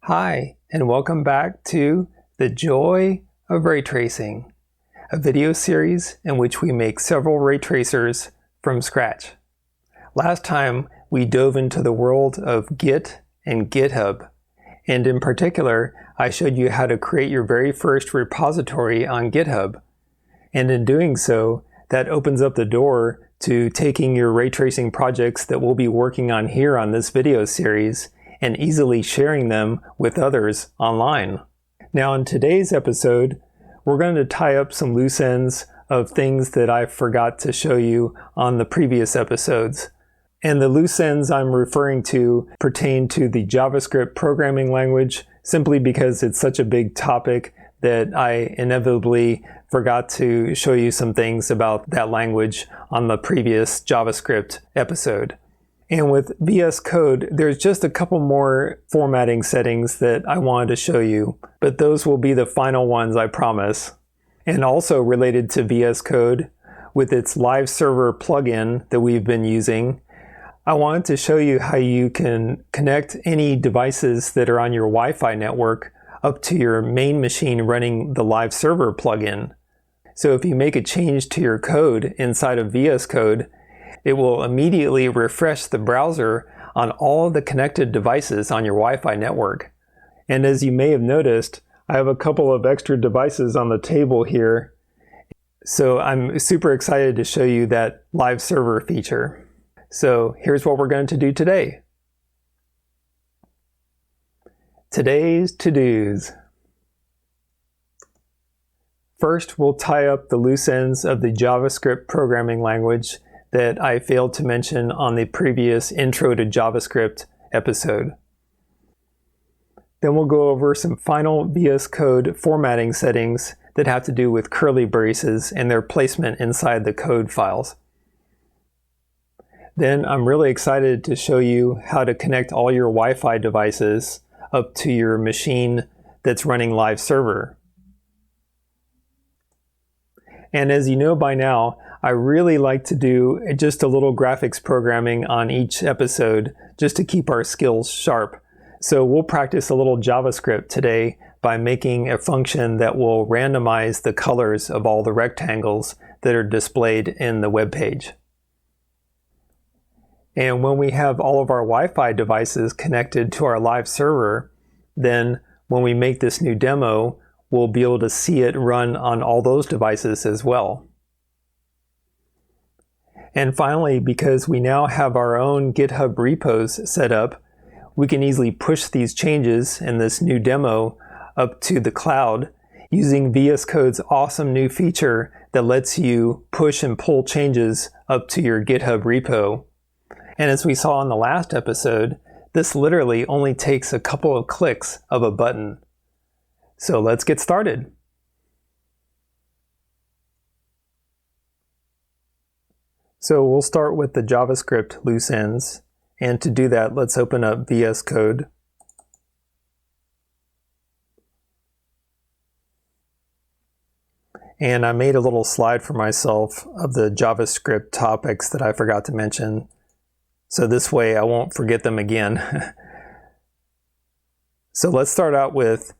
Hi, and welcome back to The Joy of Ray Tracing, a video series in which we make several ray tracers from scratch. Last time, we dove into the world of Git and GitHub, and in particular, I showed you how to create your very first repository on GitHub. And in doing so, that opens up the door to taking your ray tracing projects that we'll be working on here on this video series and easily sharing them with others online. Now in today's episode, we're going to tie up some loose ends of things that I forgot to show you on the previous episodes. And the loose ends I'm referring to pertain to the JavaScript programming language, simply because it's such a big topic that I inevitably forgot to show you some things about that language on the previous JavaScript episode. And with VS Code, there's just a couple more formatting settings that I wanted to show you, but those will be the final ones, I promise. And also related to VS Code, with its LiveServer plugin that we've been using, I wanted to show you how you can connect any devices that are on your Wi-Fi network up to your main machine running the LiveServer plugin. So if you make a change to your code inside of VS Code, it will immediately refresh the browser on all of the connected devices on your Wi-Fi network. And as you may have noticed, I have a couple of extra devices on the table here. So I'm super excited to show you that LiveServer feature. So here's what we're going to do today. Today's to-dos. First, we'll tie up the loose ends of the JavaScript programming language that I failed to mention on the previous Intro to JavaScript episode. Then we'll go over some final VS Code formatting settings that have to do with curly braces and their placement inside the code files. Then I'm really excited to show you how to connect all your Wi-Fi devices up to your machine that's running LiveServer. And as you know by now, I really like to do just a little graphics programming on each episode just to keep our skills sharp. So we'll practice a little JavaScript today by making a function that will randomize the colors of all the rectangles that are displayed in the web page. And when we have all of our Wi-Fi devices connected to our LiveServer, then when we make this new demo, we'll be able to see it run on all those devices as well. And finally, because we now have our own GitHub repos set up, we can easily push these changes in this new demo up to the cloud using VS Code's awesome new feature that lets you push and pull changes up to your GitHub repo. And as we saw in the last episode, this literally only takes a couple of clicks of a button. So let's get started. So we'll start with the JavaScript loose ends. And to do that, let's open up VS Code. And I made a little slide for myself of the JavaScript topics that I forgot to mention. So this way I won't forget them again. So let's start out with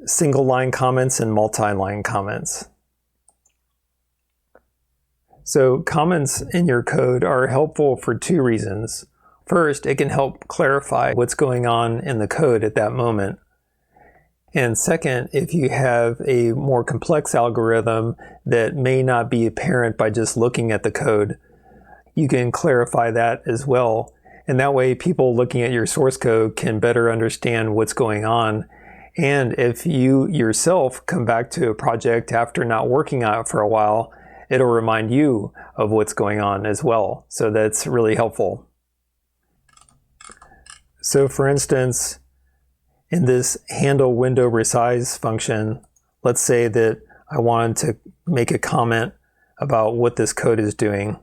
single line comments and multi-line comments. So comments in your code are helpful for two reasons. First, it can help clarify what's going on in the code at that moment. And second, if you have a more complex algorithm that may not be apparent by just looking at the code, you can clarify that as well. And that way people looking at your source code can better understand what's going on. And if you yourself come back to a project after not working on it for a while, it'll remind you of what's going on as well. So that's really helpful. So for instance, in this handle window resize function, let's say that I wanted to make a comment about what this code is doing.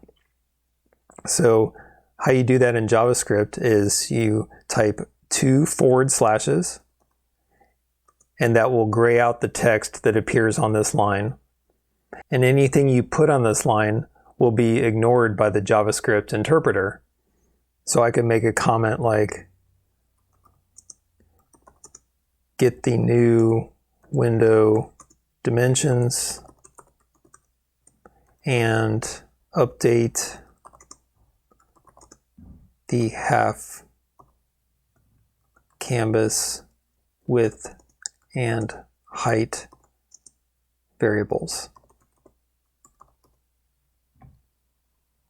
So how you do that in JavaScript is you type 2 forward slashes, and that will gray out the text that appears on this line. And anything you put on this line will be ignored by the JavaScript interpreter. So I can make a comment like, get the new window dimensions and update the half canvas width and height variables.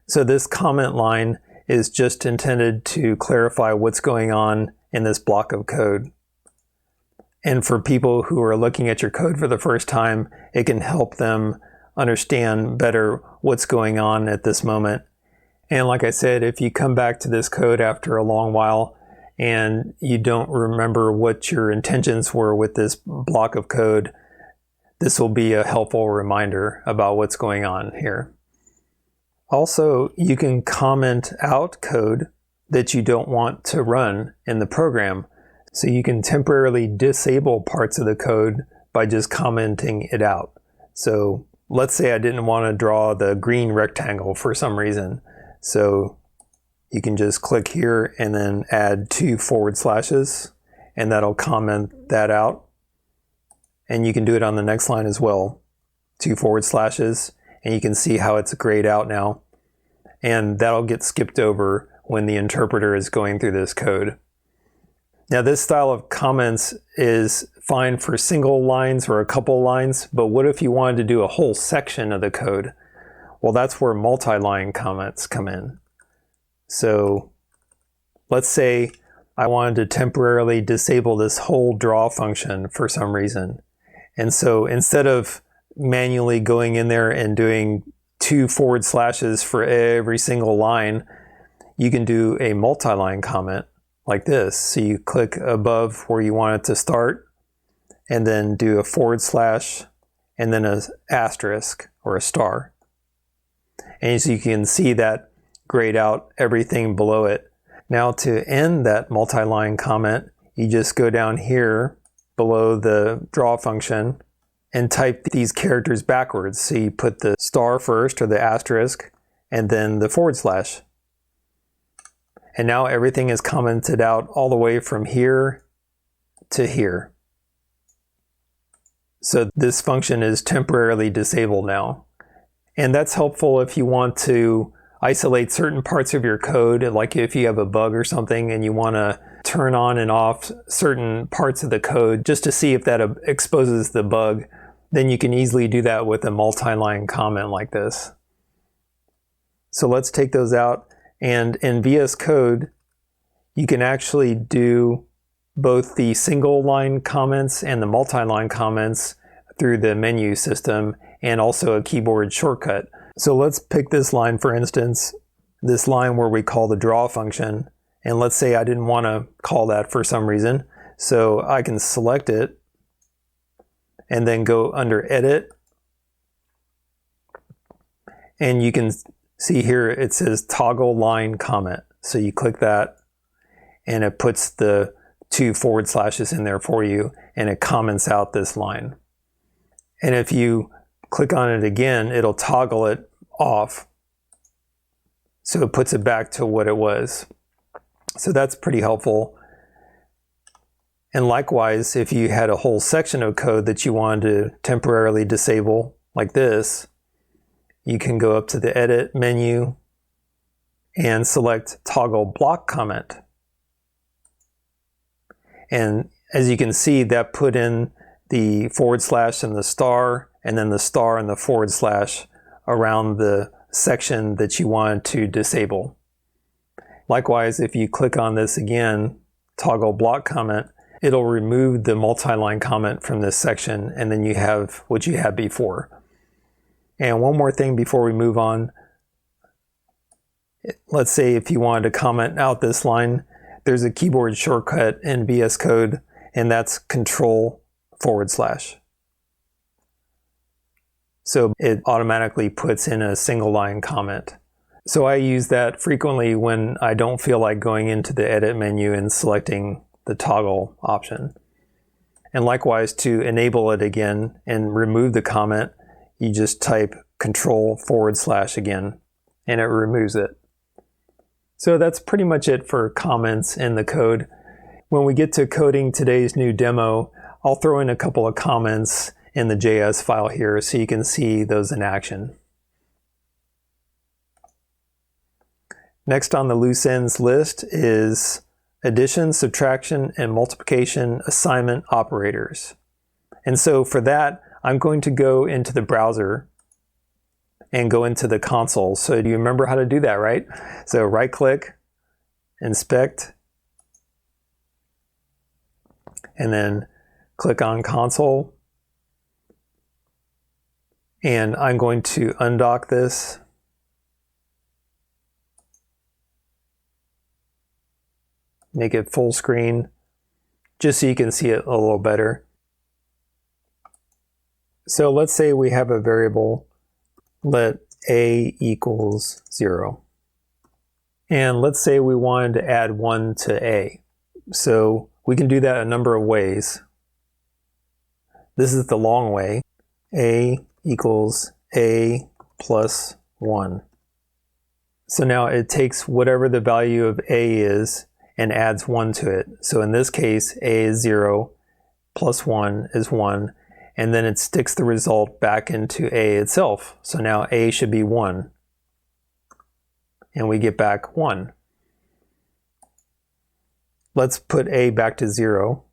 So this comment line is just intended to clarify what's going on in this block of code. And for people who are looking at your code for the first time, it can help them understand better what's going on at this moment. And like I said, if you come back to this code after a long while and you don't remember what your intentions were with this block of code, this will be a helpful reminder about what's going on here. Also, you can comment out code that you don't want to run in the program. So you can temporarily disable parts of the code by just commenting it out. So let's say I didn't want to draw the green rectangle for some reason. So you can just click here and then add 2 forward slashes, and that'll comment that out. And you can do it on the next line as well. 2 forward slashes, and you can see how it's grayed out now. And that'll get skipped over when the interpreter is going through this code. Now this style of comments is fine for single lines or a couple lines, but what if you wanted to do a whole section of the code? Well, that's where multi-line comments come in. So let's say I wanted to temporarily disable this whole draw function for some reason. And so instead of manually going in there and doing 2 forward slashes for every single line, you can do a multi-line comment like this. So you click above where you want it to start, and then do a forward slash, and then an asterisk or a star. And as you can see, that grayed out everything below it. Now to end that multi-line comment, you just go down here below the draw function and type these characters backwards. So you put the star first, or the asterisk, and then the forward slash. And now everything is commented out all the way from here to here. So this function is temporarily disabled now. And that's helpful if you want to isolate certain parts of your code, like if you have a bug or something and you want to turn on and off certain parts of the code just to see if that exposes the bug, then you can easily do that with a multi-line comment like this. So let's take those out. And in VS Code, you can actually do both the single line comments and the multi-line comments through the menu system, and also a keyboard shortcut. So let's pick this line, for instance, this line where we call the draw function. And let's say I didn't want to call that for some reason. So I can select it and then go under Edit. And you can see here it says toggle line comment. So you click that and it puts the 2 forward slashes in there for you, and it comments out this line. And if you click on it again, it'll toggle it off. So it puts it back to what it was. So that's pretty helpful. And likewise, if you had a whole section of code that you wanted to temporarily disable, like this, you can go up to the Edit menu and select Toggle Block Comment. And as you can see, that put in the forward slash and the star, and then the star and the forward slash around the section that you wanted to disable. Likewise, if you click on this again, Toggle Block Comment, it'll remove the multi-line comment from this section, and then you have what you had before. And one more thing before we move on. Let's say if you wanted to comment out this line, there's a keyboard shortcut in VS Code, and that's Control /. So it automatically puts in a single line comment. So I use that frequently when I don't feel like going into the Edit menu and selecting the toggle option. And likewise, to enable it again and remove the comment, you just type Control / again, and it removes it. So that's pretty much it for comments in the code. When we get to coding today's new demo, I'll throw in a couple of comments in the JS file here so you can see those in action. Next on the loose ends list is addition, subtraction, and multiplication assignment operators. And so for that, I'm going to go into the browser and go into the console. So do you remember how to do that, right? So right-click, inspect, and then click on console. And I'm going to undock this. Make it full screen, just so you can see it a little better. So let's say we have a variable, let a equals 0. And let's say we wanted to add 1 to a. So we can do that a number of ways. This is the long way. A equals a plus 1. So now it takes whatever the value of a is and adds 1 to it. So in this case, a is 0, plus 1 is 1, and then it sticks the result back into a itself. So now a should be 1, and we get back 1. Let's put a back to 0.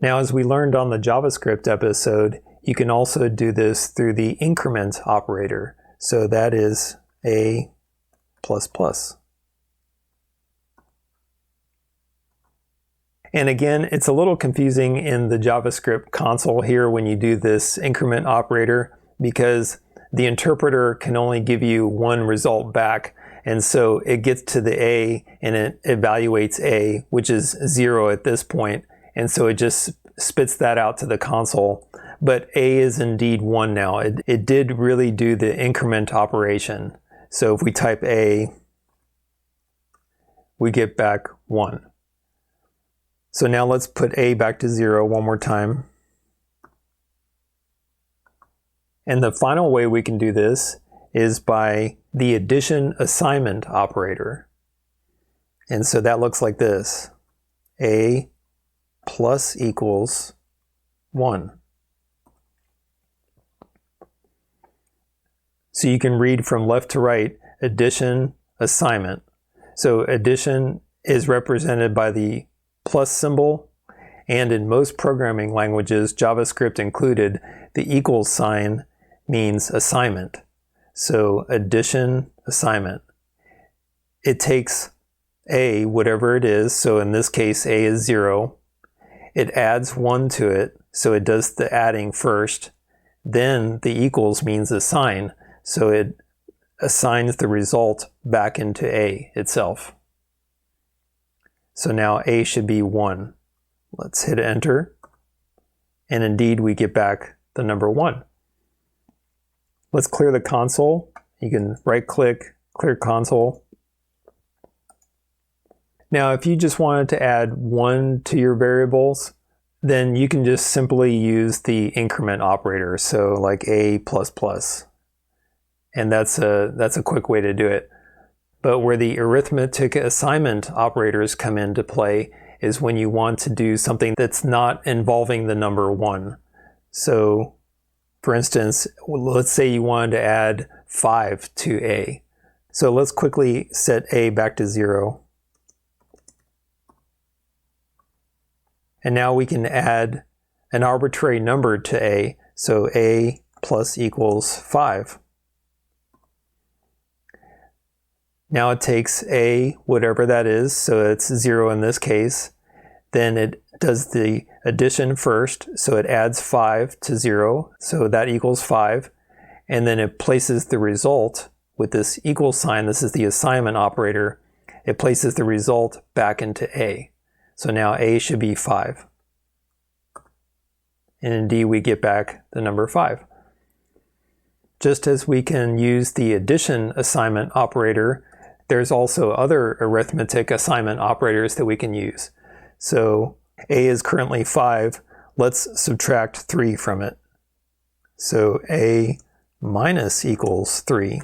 Now, as we learned on the JavaScript episode, you can also do this through the increment operator. So that is a plus plus. And again, it's a little confusing in the JavaScript console here when you do this increment operator, because the interpreter can only give you one result back. And so it gets to the a and it evaluates a, which is 0 at this point. And so it just spits that out to the console. But a is indeed 1 now. It did really do the increment operation. So if we type a, we get back 1. So now let's put a back to 0 one more time. And the final way we can do this is by the addition assignment operator. And so that looks like this. A plus equals 1. So you can read from left to right, addition, assignment. So addition is represented by the plus symbol, and in most programming languages, JavaScript included, the equals sign means assignment. So addition, assignment. It takes a, whatever it is, so in this case a is 0. It adds 1 to it, so it does the adding first. Then the equals means assign, so it assigns the result back into a itself. So now a should be 1. Let's hit enter. And indeed we get back the number 1. Let's clear the console. You can right click, clear console. Now if you just wanted to add 1 to your variables, then you can just simply use the increment operator. So like a plus plus. And that's a quick way to do it. But where the arithmetic assignment operators come into play is when you want to do something that's not involving the number 1. So for instance, let's say you wanted to add 5 to a. So let's quickly set a back to 0. And now we can add an arbitrary number to a. So a plus equals 5. Now it takes a, whatever that is, so it's 0 in this case. Then it does the addition first, so it adds 5 to 0, so that equals 5. And then it places the result with this equal sign. This is the assignment operator. It places the result back into a. So now a should be 5. And indeed we get back the number 5. Just as we can use the addition assignment operator, there's also other arithmetic assignment operators that we can use. So a is currently 5. Let's subtract 3 from it. So a minus equals 3.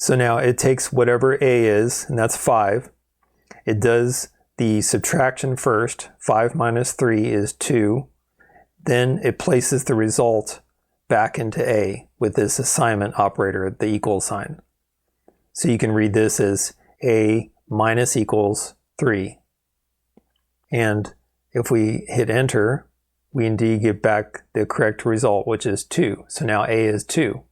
So now it takes whatever A is, and that's 5. It does the subtraction first. 5 minus 3 is 2. Then it places the result back into A with this assignment operator, the equal sign. So you can read this as A minus equals 3. And if we hit enter, we indeed get back the correct result, which is 2. So now A is 2.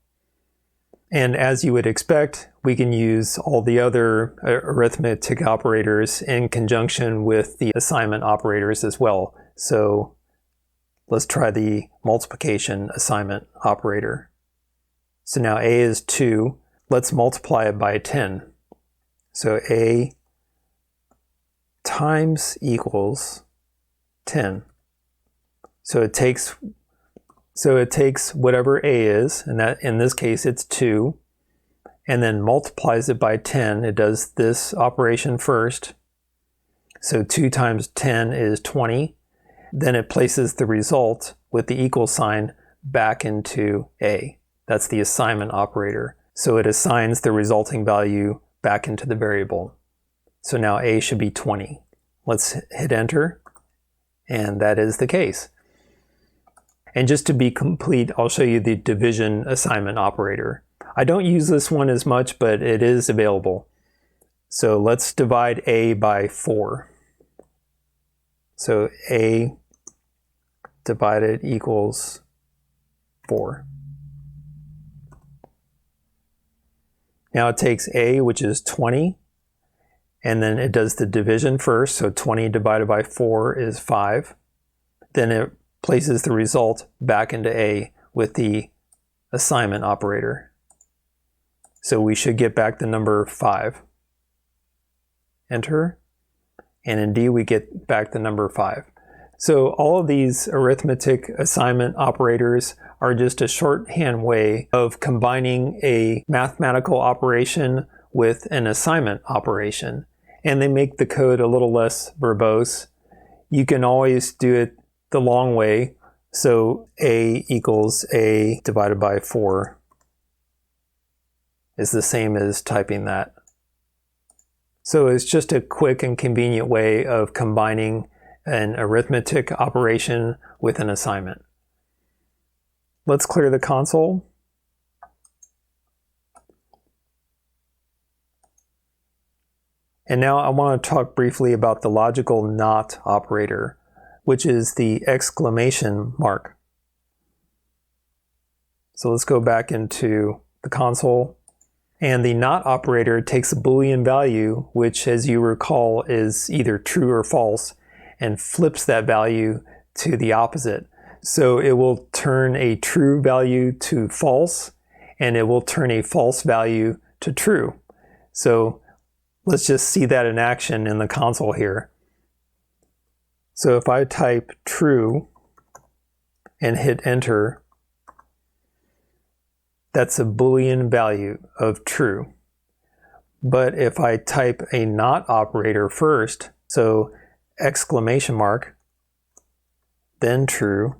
And as you would expect, we can use all the other arithmetic operators in conjunction with the assignment operators as well. So let's try the multiplication assignment operator. So now A is 2. Let's multiply it by 10. So A times equals 10. So it takes whatever A is, and that in this case it's 2, and then multiplies it by 10. It does this operation first. So 2 times 10 is 20. Then it places the result with the equal sign back into A. That's the assignment operator. So it assigns the resulting value back into the variable. So now A should be 20. Let's hit enter, and that is the case. And just to be complete, I'll show you the division assignment operator. I don't use this one as much, but it is available. So let's divide A by 4. So A divided equals 4. Now it takes A, which is 20, and then it does the division first. So 20 divided by 4 is 5. Then it places the result back into A with the assignment operator. So we should get back the number 5. Enter, and indeed we get back the number 5. So all of these arithmetic assignment operators are just a shorthand way of combining a mathematical operation with an assignment operation. And they make the code a little less verbose. You can always do it the long way. So A equals A divided by 4 is the same as typing that. So it's just a quick and convenient way of combining an arithmetic operation with an assignment. Let's clear the console. And now I want to talk briefly about the logical not operator, which is the exclamation mark. So let's go back into the console. And the not operator takes a Boolean value, which as you recall is either true or false, and flips that value to the opposite. So it will turn a true value to false, and it will turn a false value to true. So let's just see that in action in the console here. So if I type true and hit enter, that's a Boolean value of true. But if I type a not operator first, so exclamation mark, then true,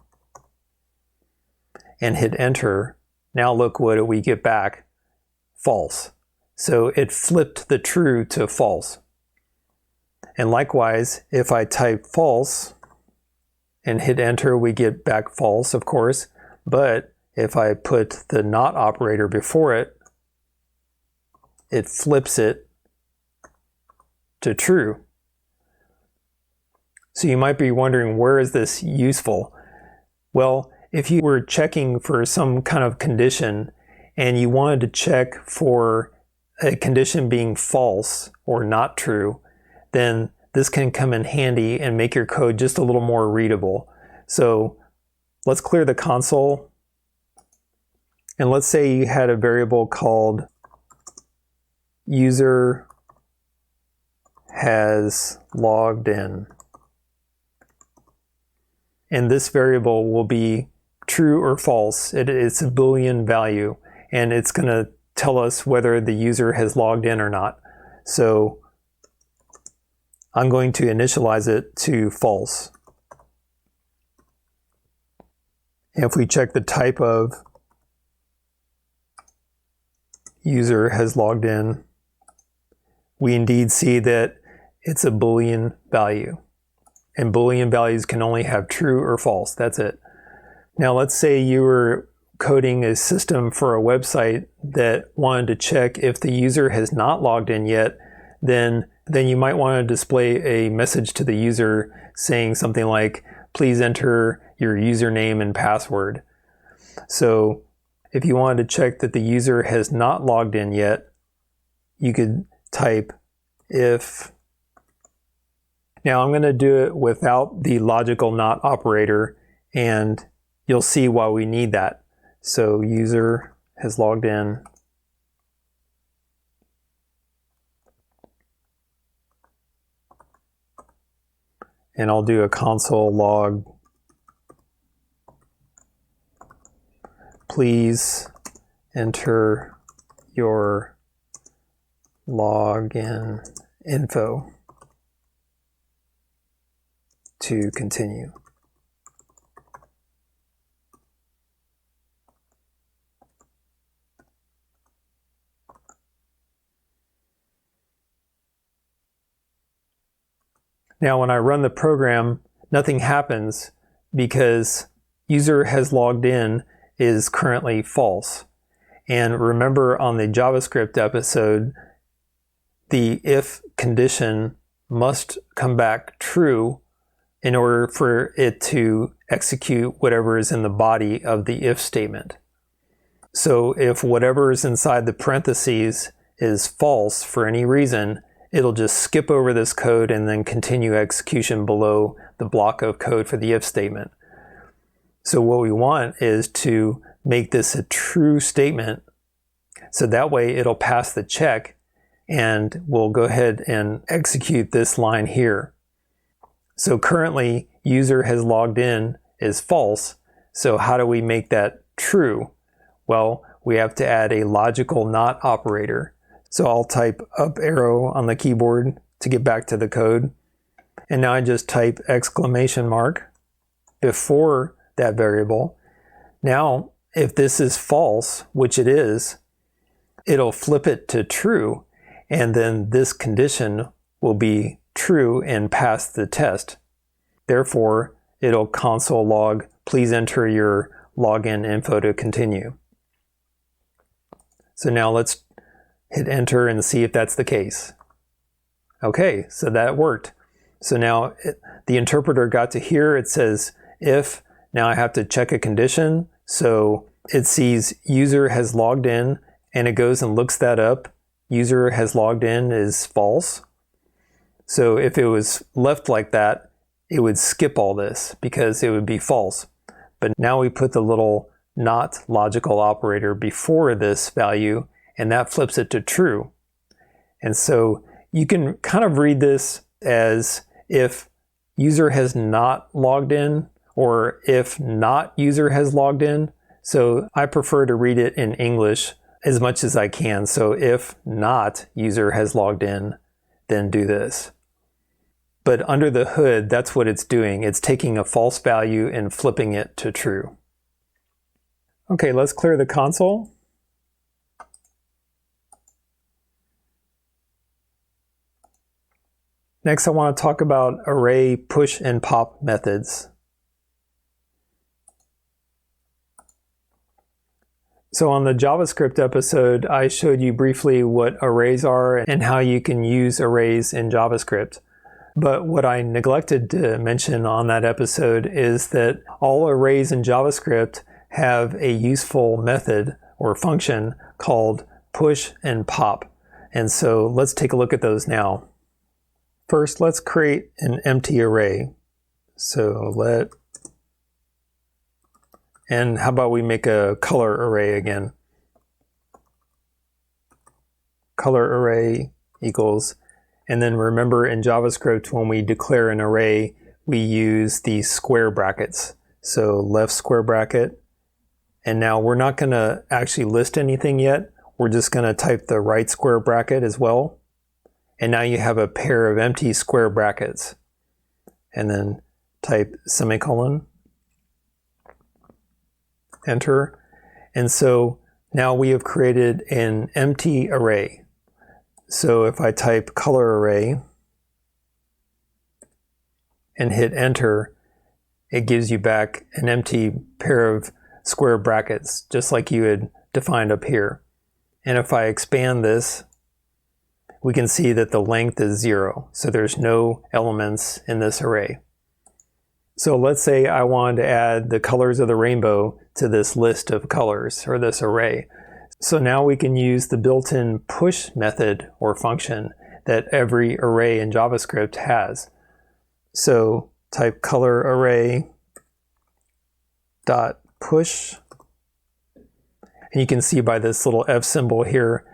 and hit enter, now look what we get back, false. So it flipped the true to false. And likewise, if I type false and hit enter, we get back false, of course. But if I put the not operator before it, it flips it to true. So you might be wondering, where is this useful? Well, if you were checking for some kind of condition and you wanted to check for a condition being false or not true, then this can come in handy and make your code just a little more readable. So let's clear the console. And let's say you had a variable called user has logged in. And this variable will be true or false. It's a Boolean value, and it's going to tell us whether the user has logged in or not. So I'm going to initialize it to false. And if we check the type of user has logged in, we indeed see that it's a Boolean value. And Boolean values can only have true or false. That's it. Now let's say you were coding a system for a website that wanted to check if the user has not logged in yet, then you might want to display a message to the user saying something like, please enter your username and password. So if you wanted to check that the user has not logged in yet, you could type if. Now I'm going to do it without the logical not operator, and you'll see why we need that. So user has logged in. And I'll do a console log. Please enter your login info to continue. Now when I run the program, nothing happens because user has logged in is currently false. And remember on the JavaScript episode, the if condition must come back true in order for it to execute whatever is in the body of the if statement. So if whatever is inside the parentheses is false for any reason, it'll just skip over this code and then continue execution below the block of code for the if statement. So what we want is to make this a true statement, so that way it'll pass the check and we'll go ahead and execute this line here. So currently user has logged in is false, so how do we make that true? Well, we have to add a logical not operator. So I'll type up arrow on the keyboard to get back to the code. And now I just type exclamation mark before that variable. Now, if this is false, which it is, it'll flip it to true. And then this condition will be true and pass the test. Therefore, it'll console log, please enter your login info to continue. So now let's hit enter and see if that's the case. Okay, so that worked. So now the interpreter got to here, it says if, now I have to check a condition. So it sees user has logged in and it goes and looks that up. User has logged in is false. So if it was left like that, it would skip all this because it would be false. But now we put the little not logical operator before this value, and that flips it to true. And so you can kind of read this as if user has not logged in or if not user has logged in. So I prefer to read it in English as much as I can. So if not user has logged in, then do this. But under the hood, that's what it's doing. It's taking a false value and flipping it to true. Okay, let's clear the console. Next, I want to talk about array push and pop methods. So on the JavaScript episode, I showed you briefly what arrays are and how you can use arrays in JavaScript. But what I neglected to mention on that episode is that all arrays in JavaScript have a useful method or function called push and pop. And so let's take a look at those now. First, let's create an empty array. So and how about we make a color array again? Color array equals, and then remember in JavaScript when we declare an array, we use these square brackets. So left square bracket, and now we're not going to actually list anything yet. We're just going to type the right square bracket as well. And now you have a pair of empty square brackets. And then type semicolon, enter. And so Now we have created an empty array. So if I type color array and hit enter, it gives you back an empty pair of square brackets, just like you had defined up here. And if I expand this, we can see that the length is 0. So there's no elements in this array. So let's say I wanted to add the colors of the rainbow to this list of colors, or this array. So now we can use the built-in push method or function that every array in JavaScript has. So type color array dot push, and you can see by this little F symbol here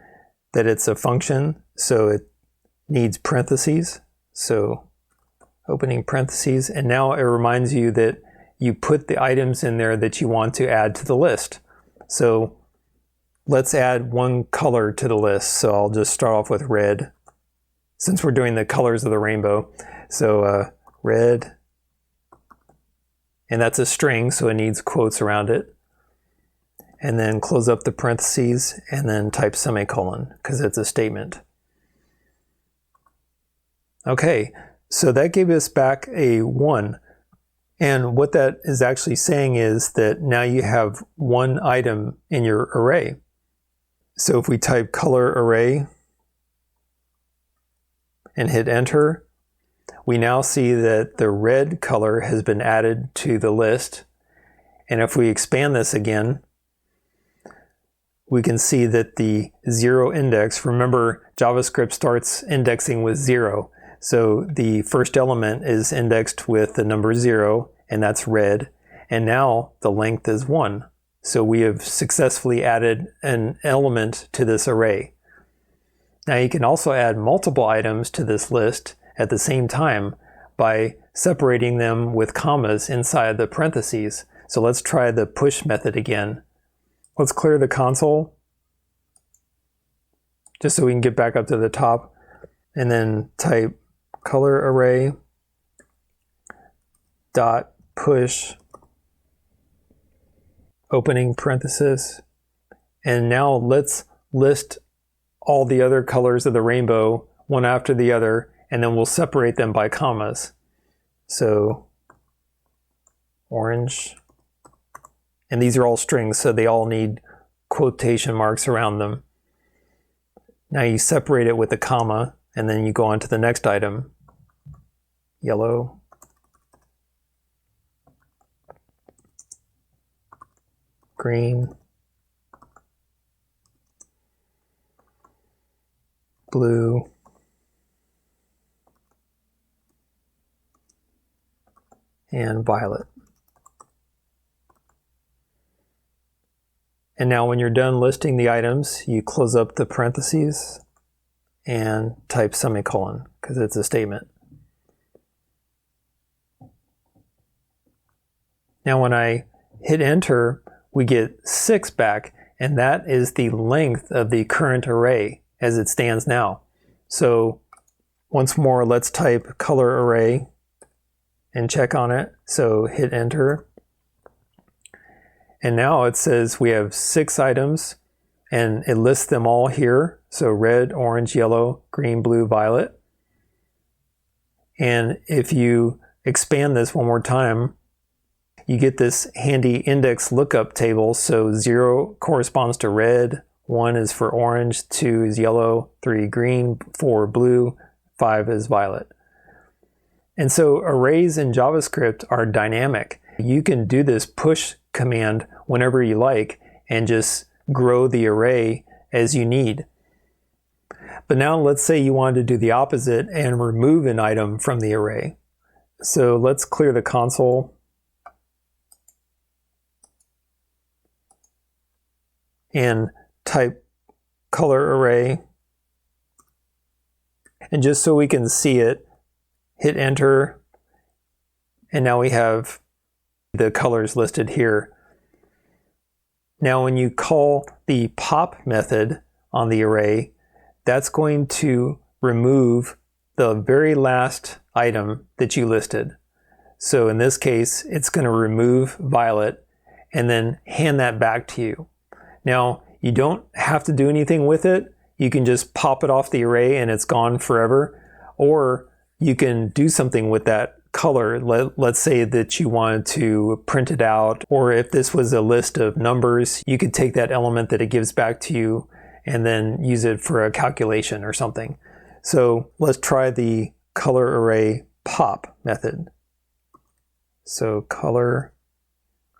that it's a function, so it needs parentheses. So opening parentheses, and now it reminds you that you put the items in there that you want to add to the list. So let's add one color to the list. So I'll just start off with red, since we're doing the colors of the rainbow. So red, and that's a string, so it needs quotes around it. And then close up the parentheses, and then type semicolon, because it's a statement. Okay, so that gave us back a 1. And what that is actually saying is that now you have one item in your array. So if we type color array and hit enter, we now see that the red color has been added to the list. And if we expand this again, we can see that the 0 index, remember JavaScript starts indexing with 0. So the first element is indexed with the number 0, and that's red. And now the length is 1. So we have successfully added an element to this array. Now you can also add multiple items to this list at the same time by separating them with commas inside the parentheses. So let's try the push method again. Let's clear the console, just so we can get back up to the top, and then type color array dot push opening parenthesis, and now let's list all the other colors of the rainbow one after the other, and then we'll separate them by commas. So orange, and these are all strings, so they all need quotation marks around them. Now you separate it with a comma, and then you go on to the next item. Yellow, green, blue, and violet. And now when you're done listing the items, you close up the parentheses and type semicolon, because it's a statement. Now when I hit enter, we get 6 back, and that is the length of the current array as it stands now. So once more, let's type color array and check on it. So hit enter. And now it says we have 6 items, and it lists them all here. So red, orange, yellow, green, blue, violet. And if you expand this one more time, you get this handy index lookup table. So 0 corresponds to red, 1 is for orange, 2 is yellow, 3 green, 4 blue, 5 is violet. And so arrays in JavaScript are dynamic. You can do this push command whenever you like and just grow the array as you need. But now let's say you wanted to do the opposite and remove an item from the array. So let's clear the console. And type color array. And just so we can see it, hit enter. And now we have the colors listed here. Now when you call the pop method on the array, that's going to remove the very last item that you listed. So in this case, it's going to remove violet and then hand that back to you. Now, You don't have to do anything with it. You can just pop it off the array and it's gone forever. Or you can do something with that color. Let's say that you wanted to print it out, or if this was a list of numbers, you could take that element that it gives back to you and then use it for a calculation or something. So let's try the color array pop method. So color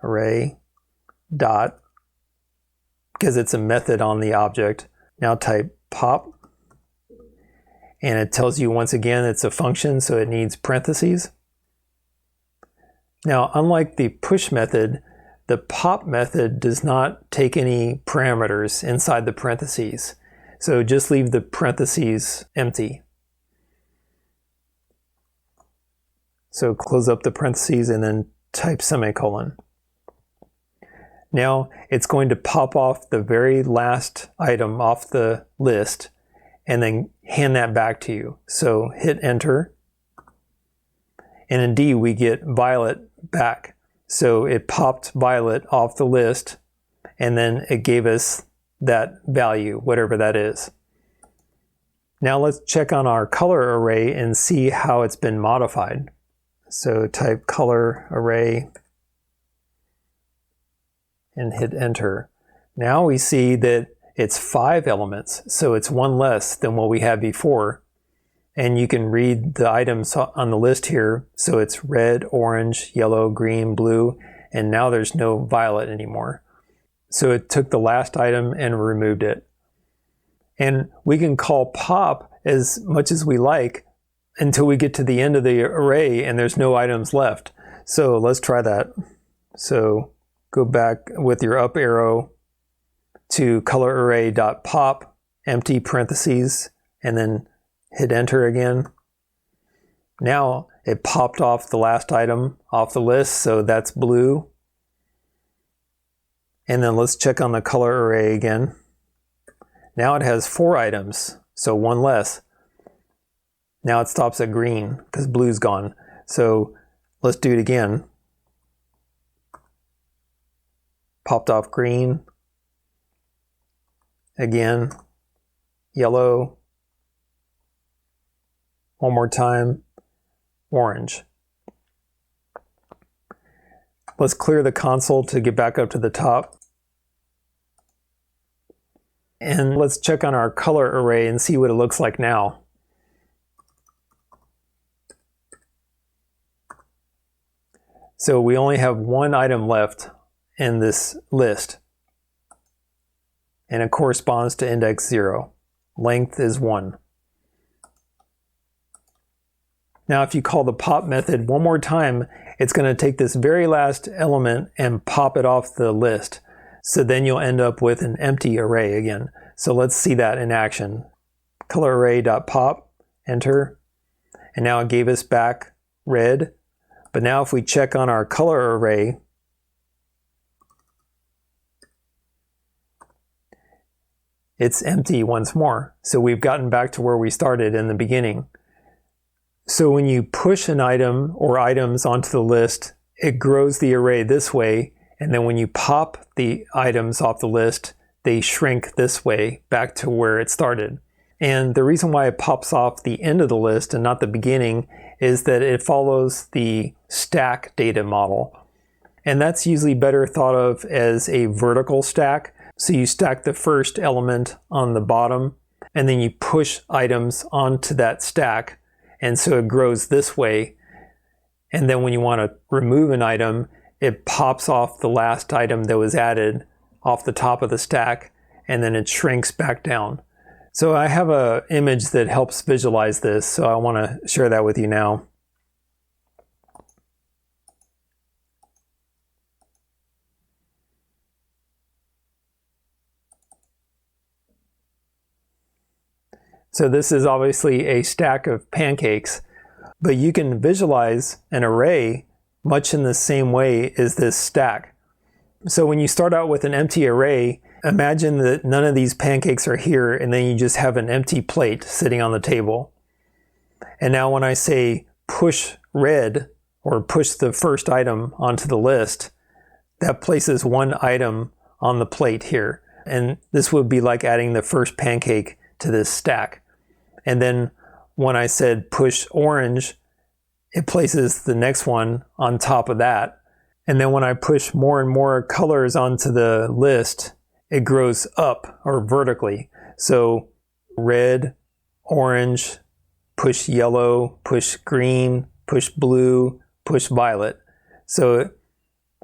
array dot, because it's a method on the object. Now type pop, and it tells you once again it's a function, so it needs parentheses. Now, unlike the push method, the pop method does not take any parameters inside the parentheses. So just leave the parentheses empty. So close up the parentheses and then type semicolon. Now it's going to pop off the very last item off the list and then hand that back to you. So hit enter. And indeed we get Violet back. So it popped Violet off the list and then it gave us that value, whatever that is. Now let's check on our color array and see how it's been modified. So type color array and hit enter. Now we see that it's 5 elements, so it's 1 less than what we had before. And you can read the items on the list here. So it's red, orange, yellow, green, blue, and now there's no violet anymore. So it took the last item and removed it. And we can call pop as much as we like until we get to the end of the array and there's no items left. So let's try that. So go back with your up arrow to color array.pop, empty parentheses, and then hit enter again. Now it popped off the last item off the list, so that's blue. And then let's check on the color array again. Now it has 4 items, so 1 less. Now it stops at green because blue's gone. So let's do it again. Popped off green. Again, yellow. One more time, orange. Let's clear the console to get back up to the top. And let's check on our color array and see what it looks like now. So we only have 1 item left in this list, and it corresponds to index 0. Length is 1. Now if you call the pop method one more time, it's going to take this very last element and pop it off the list. So then you'll end up with an empty array again. So let's see that in action. Color array.pop, enter, and now it gave us back red. But now if we check on our color array, it's empty once more. So we've gotten back to where we started in the beginning. So when you push an item or items onto the list, it grows the array this way. And then when you pop the items off the list, they shrink this way back to where it started. And the reason why it pops off the end of the list and not the beginning is that it follows the stack data model. And that's usually better thought of as a vertical stack. So you stack the first element on the bottom, and then you push items onto that stack. And so it grows this way. And then when you want to remove an item, it pops off the last item that was added off the top of the stack, and then it shrinks back down. So I have an image that helps visualize this, so I want to share that with you now. So this is obviously a stack of pancakes, but you can visualize an array much in the same way as this stack. So when you start out with an empty array, imagine that none of these pancakes are here and then you just have an empty plate sitting on the table. And now when I say push red, or push the first item onto the list, that places 1 item on the plate here. And this would be like adding the first pancake to this stack. And then when I said push orange, it places the next one on top of that. And then when I push more and more colors onto the list, it grows up or vertically. So red, orange, push yellow, push green, push blue, push violet. So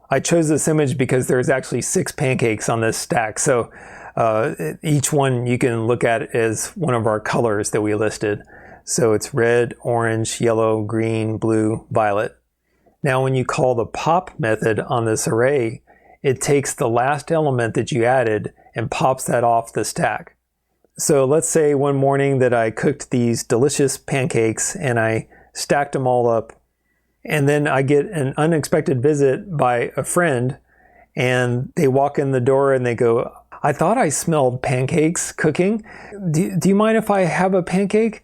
I chose this image because there's actually 6 pancakes on this stack. So each one you can look at as one of our colors that we listed. So it's red, orange, yellow, green, blue, violet. Now when you call the pop method on this array, it takes the last element that you added and pops that off the stack. So let's say one morning that I cooked these delicious pancakes and I stacked them all up, and then I get an unexpected visit by a friend, and they walk in the door and they go, "I thought I smelled pancakes cooking. Do you mind if I have a pancake?"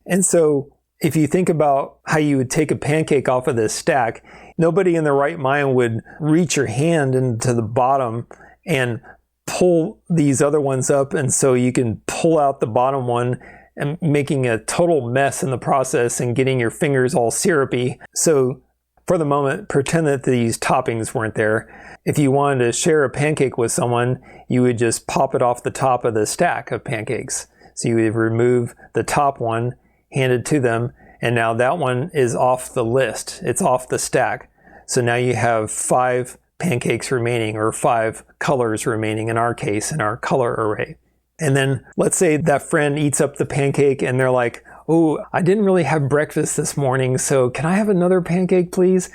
And so if you think about how you would take a pancake off of this stack, nobody in their right mind would reach your hand into the bottom and pull these other ones up, and so you can pull out the bottom one and making a total mess in the process and getting your fingers all syrupy. So for the moment, pretend that these toppings weren't there. If you wanted to share a pancake with someone, you would just pop it off the top of the stack of pancakes. So you would remove the top one, hand it to them, and now that one is off the list. It's off the stack. So now you have 5 pancakes remaining, or 5 colors remaining in our case, in our color array. And then let's say that friend eats up the pancake and they're like, "Oh, I didn't really have breakfast this morning, so can I have another pancake, please?"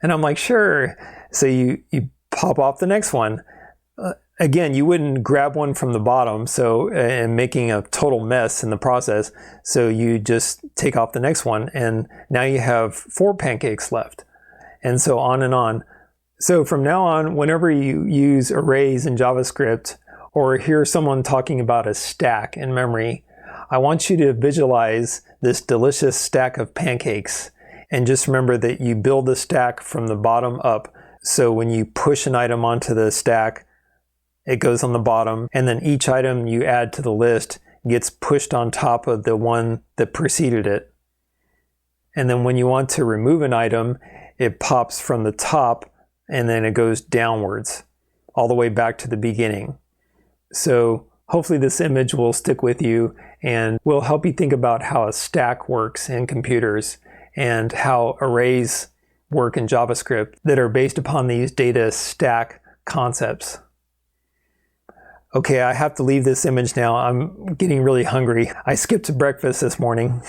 And I'm like, "Sure." So you pop off the next one. Again, you wouldn't grab one from the bottom, so and making a total mess in the process. So you just take off the next one, and now you have 4 pancakes left, and so on and on. So from now on, whenever you use arrays in JavaScript or hear someone talking about a stack in memory, I want you to visualize this delicious stack of pancakes, and just remember that you build the stack from the bottom up. So when you push an item onto the stack, it goes on the bottom, and then each item you add to the list gets pushed on top of the one that preceded it. And then when you want to remove an item, it pops from the top and then it goes downwards all the way back to the beginning. So hopefully this image will stick with you and will help you think about how a stack works in computers and how arrays work in JavaScript that are based upon these data stack concepts. Okay, I have to leave this image now. I'm getting really hungry. I skipped breakfast this morning.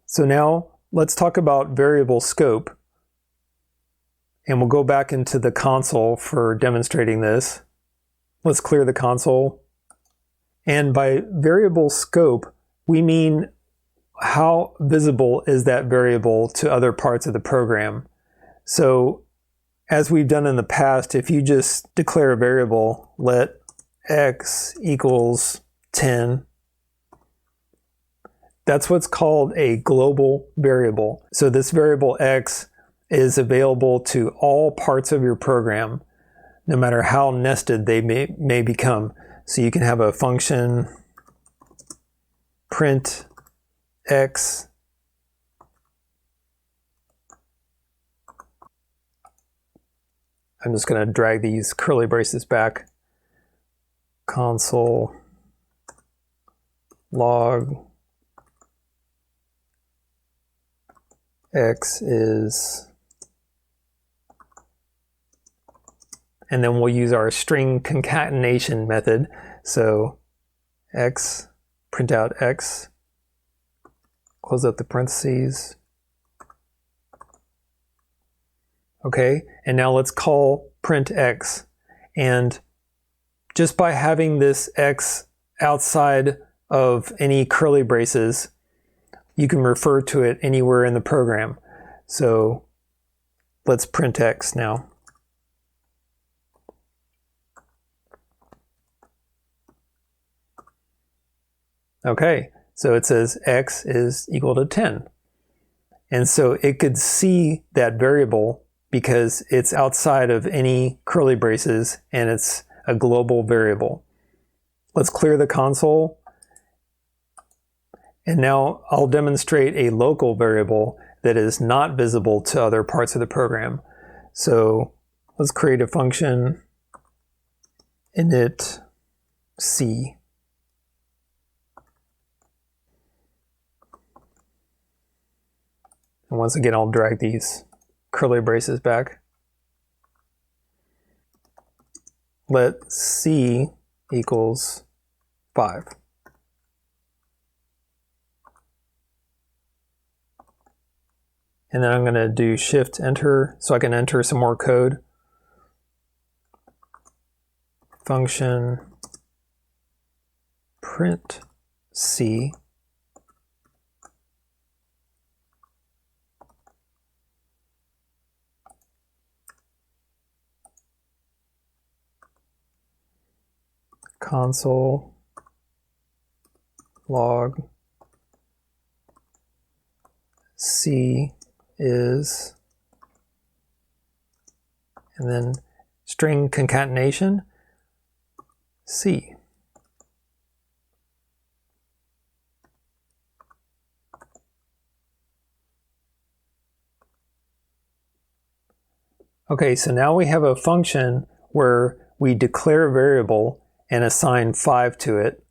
So now let's talk about variable scope. And we'll go back into the console for demonstrating this. Let's clear the console. And by variable scope, we mean how visible is that variable to other parts of the program. So as we've done in the past, if you just declare a variable, let x equals 10, that's what's called a global variable. So this variable x is available to all parts of your program, no matter how nested they may become. So you can have a function print x I'm just going to drag these curly braces back. Console log x is, and then we'll use our string concatenation method. So x, print out x, close up the parentheses. Okay, and now let's call print x. And just by having this x outside of any curly braces, you can refer to it anywhere in the program. So let's print x now. Okay, so it says x is equal to 10. And so it could see that variable because it's outside of any curly braces and it's a global variable. Let's clear the console. And now I'll demonstrate a local variable that is not visible to other parts of the program. So let's create a function init c. And once again, I'll drag these curly braces back. Let c equals 5. And then I'm going to do Shift Enter so I can enter some more code. Function print c. Console log c is, and then string concatenation c. Okay, so now we have a function where we declare a variable and assign 5 to it.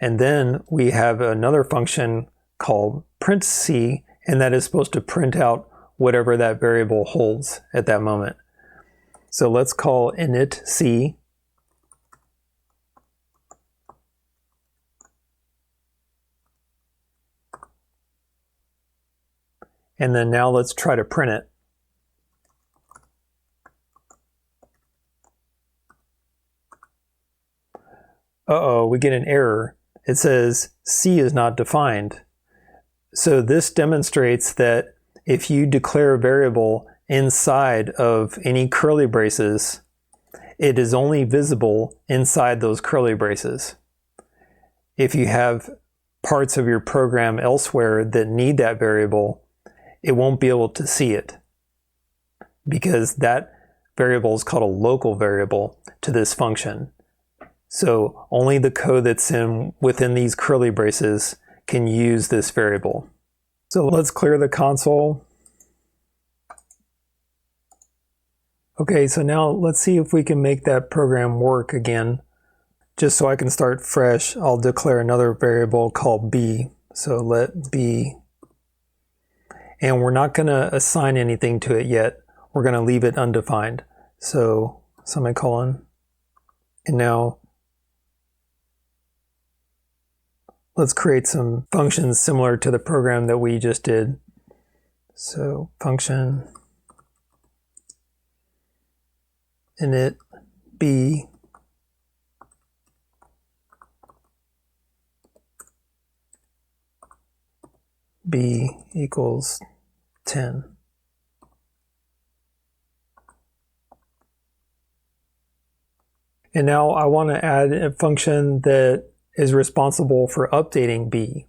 And then we have another function called print c, and that is supposed to print out whatever that variable holds at that moment. So let's call init c. And then now let's try to print it. Uh-oh, we get an error. It says c is not defined. So this demonstrates that if you declare a variable inside of any curly braces, it is only visible inside those curly braces. If you have parts of your program elsewhere that need that variable, it won't be able to see it because that variable is called a local variable to this function. So only the code that's within these curly braces can use this variable. So let's clear the console. Okay, so now let's see if we can make that program work again. Just so I can start fresh, I'll declare another variable called b. So let b, and we're not going to assign anything to it yet. We're going to leave it undefined. So semicolon, and now let's create some functions similar to the program that we just did. So function init b equals 10. And now I want to add a function that is responsible for updating b.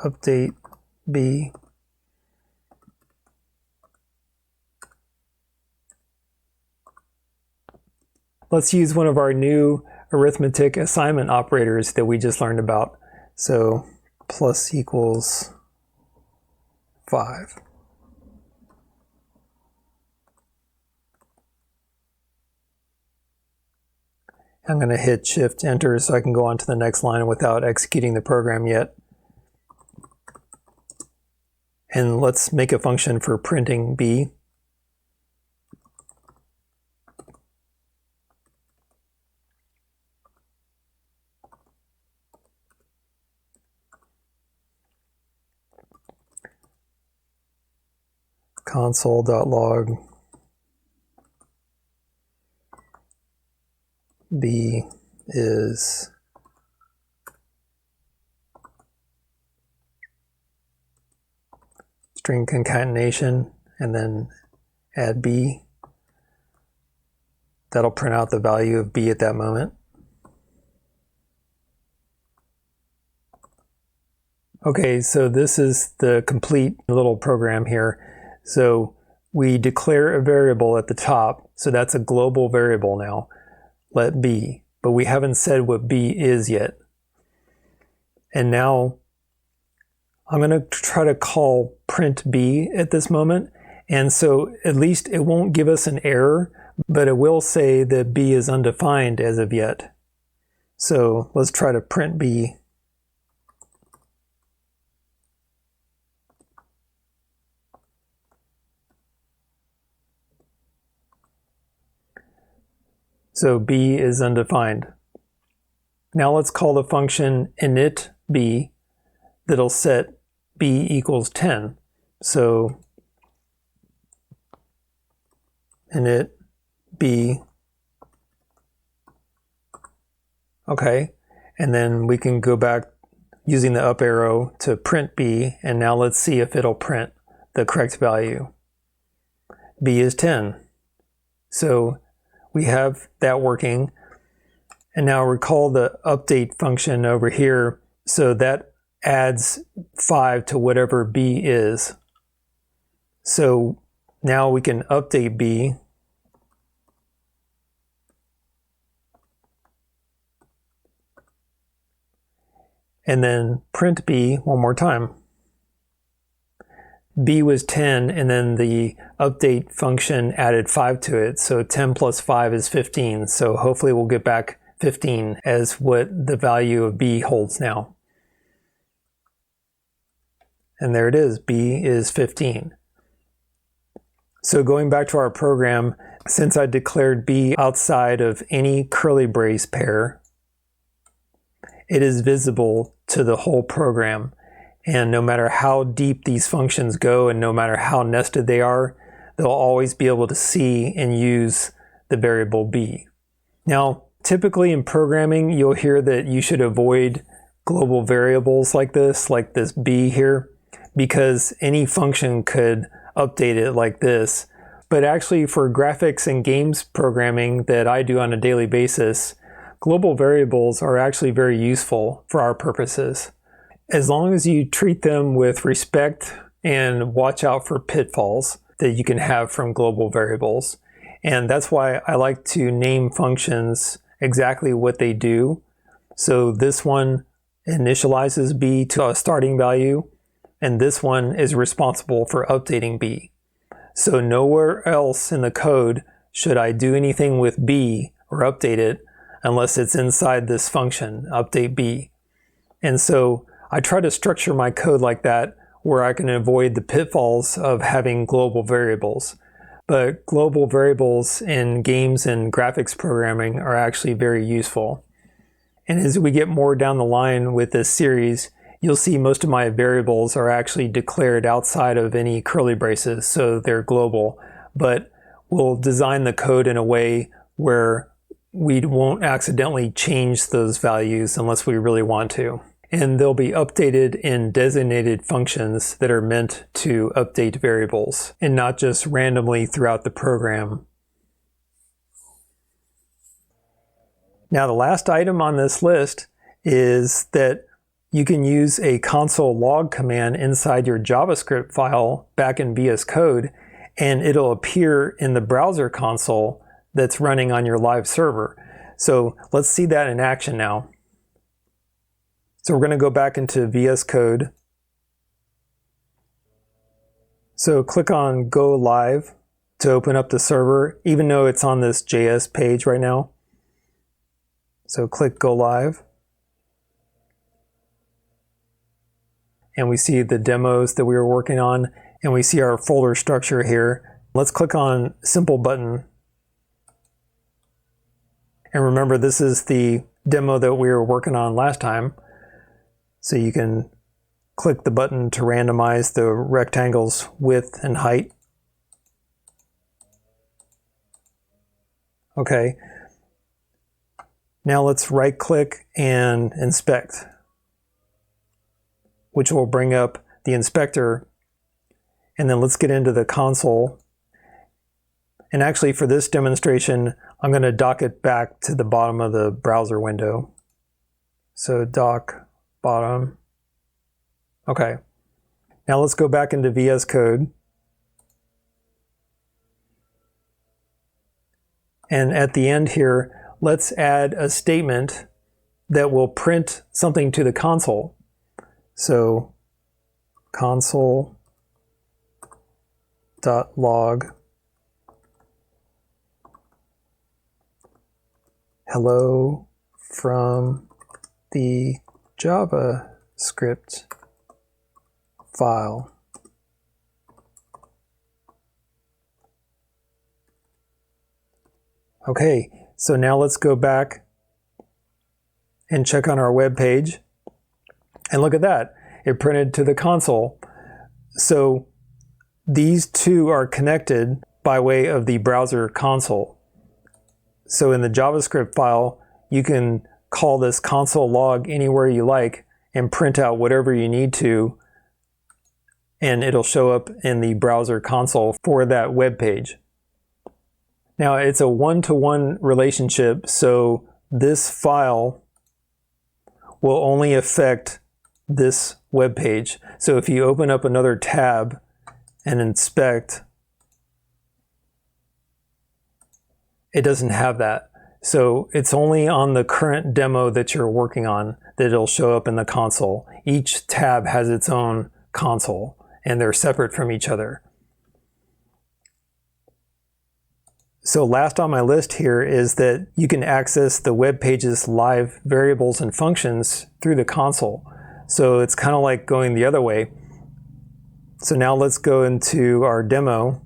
Update b. Let's use one of our new arithmetic assignment operators that we just learned about. So plus equals 5. I'm going to hit Shift Enter so I can go on to the next line without executing the program yet. And let's make a function for printing b. Console.log b is string concatenation and then add b. That'll print out the value of b at that moment. Okay, so this is the complete little program here. So we declare a variable at the top, so that's a global variable now, let b, but we haven't said what b is yet. And now I'm going to try to call print b at this moment, and so at least it won't give us an error, but it will say that b is undefined as of yet. So let's try to print b. So b is undefined. Now let's call the function init b that'll set b equals 10. So init b, okay, and then we can go back using the up arrow to print b, and now let's see if it'll print the correct value. b is 10. So we have that working. And now recall the update function over here, so that adds 5 to whatever b is. So now we can update b. And then print b one more time. b was 10, and then the update function added 5 to it, so 10 plus 5 is 15. So hopefully we'll get back 15 as what the value of b holds now. And there it is, b is 15. So going back to our program, since I declared b outside of any curly brace pair, it is visible to the whole program. And no matter how deep these functions go and no matter how nested they are, they'll always be able to see and use the variable b. Now, typically in programming, you'll hear that you should avoid global variables like this b here, because any function could update it like this. But actually for graphics and games programming that I do on a daily basis, global variables are actually very useful for our purposes, as long as you treat them with respect and watch out for pitfalls that you can have from global variables. And that's why I like to name functions exactly what they do. So this one initializes b to a starting value, and this one is responsible for updating b. So nowhere else in the code should I do anything with b or update it unless it's inside this function, update b. And so I try to structure my code like that, where I can avoid the pitfalls of having global variables. But global variables in games and graphics programming are actually very useful. And as we get more down the line with this series, you'll see most of my variables are actually declared outside of any curly braces, so they're global. But we'll design the code in a way where we won't accidentally change those values unless we really want to. And they'll be updated in designated functions that are meant to update variables and not just randomly throughout the program. Now the last item on this list is that you can use a console log command inside your JavaScript file back in VS Code, and it'll appear in the browser console that's running on your LiveServer. So let's see that in action now. So we're going to go back into VS Code. So click on Go Live to open up the server, even though it's on this JS page right now. So click Go Live. And we see the demos that we were working on, and we see our folder structure here. Let's click on Simple button. And remember, this is the demo that we were working on last time. So you can click the button to randomize the rectangle's width and height. Okay. Now let's right click and inspect, which will bring up the inspector. And then let's get into the console. And actually for this demonstration, I'm going to dock it back to the bottom of the browser window. So dock bottom. Okay. Now let's go back into VS Code. And at the end here, let's add a statement that will print something to the console. So console.log hello from the JavaScript file. Okay, so now let's go back and check on our web page. And look at that, it printed to the console. So these two are connected by way of the browser console. So in the JavaScript file, you can call this console log anywhere you like and print out whatever you need to, and it'll show up in the browser console for that web page. Now it's a one-to-one relationship, so this file will only affect this web page. So if you open up another tab and inspect, it doesn't have that. So it's only on the current demo that you're working on that it'll show up in the console. Each tab has its own console, and they're separate from each other. So last on my list here is that you can access the web page's live variables and functions through the console. So it's kind of like going the other way. So now let's go into our demo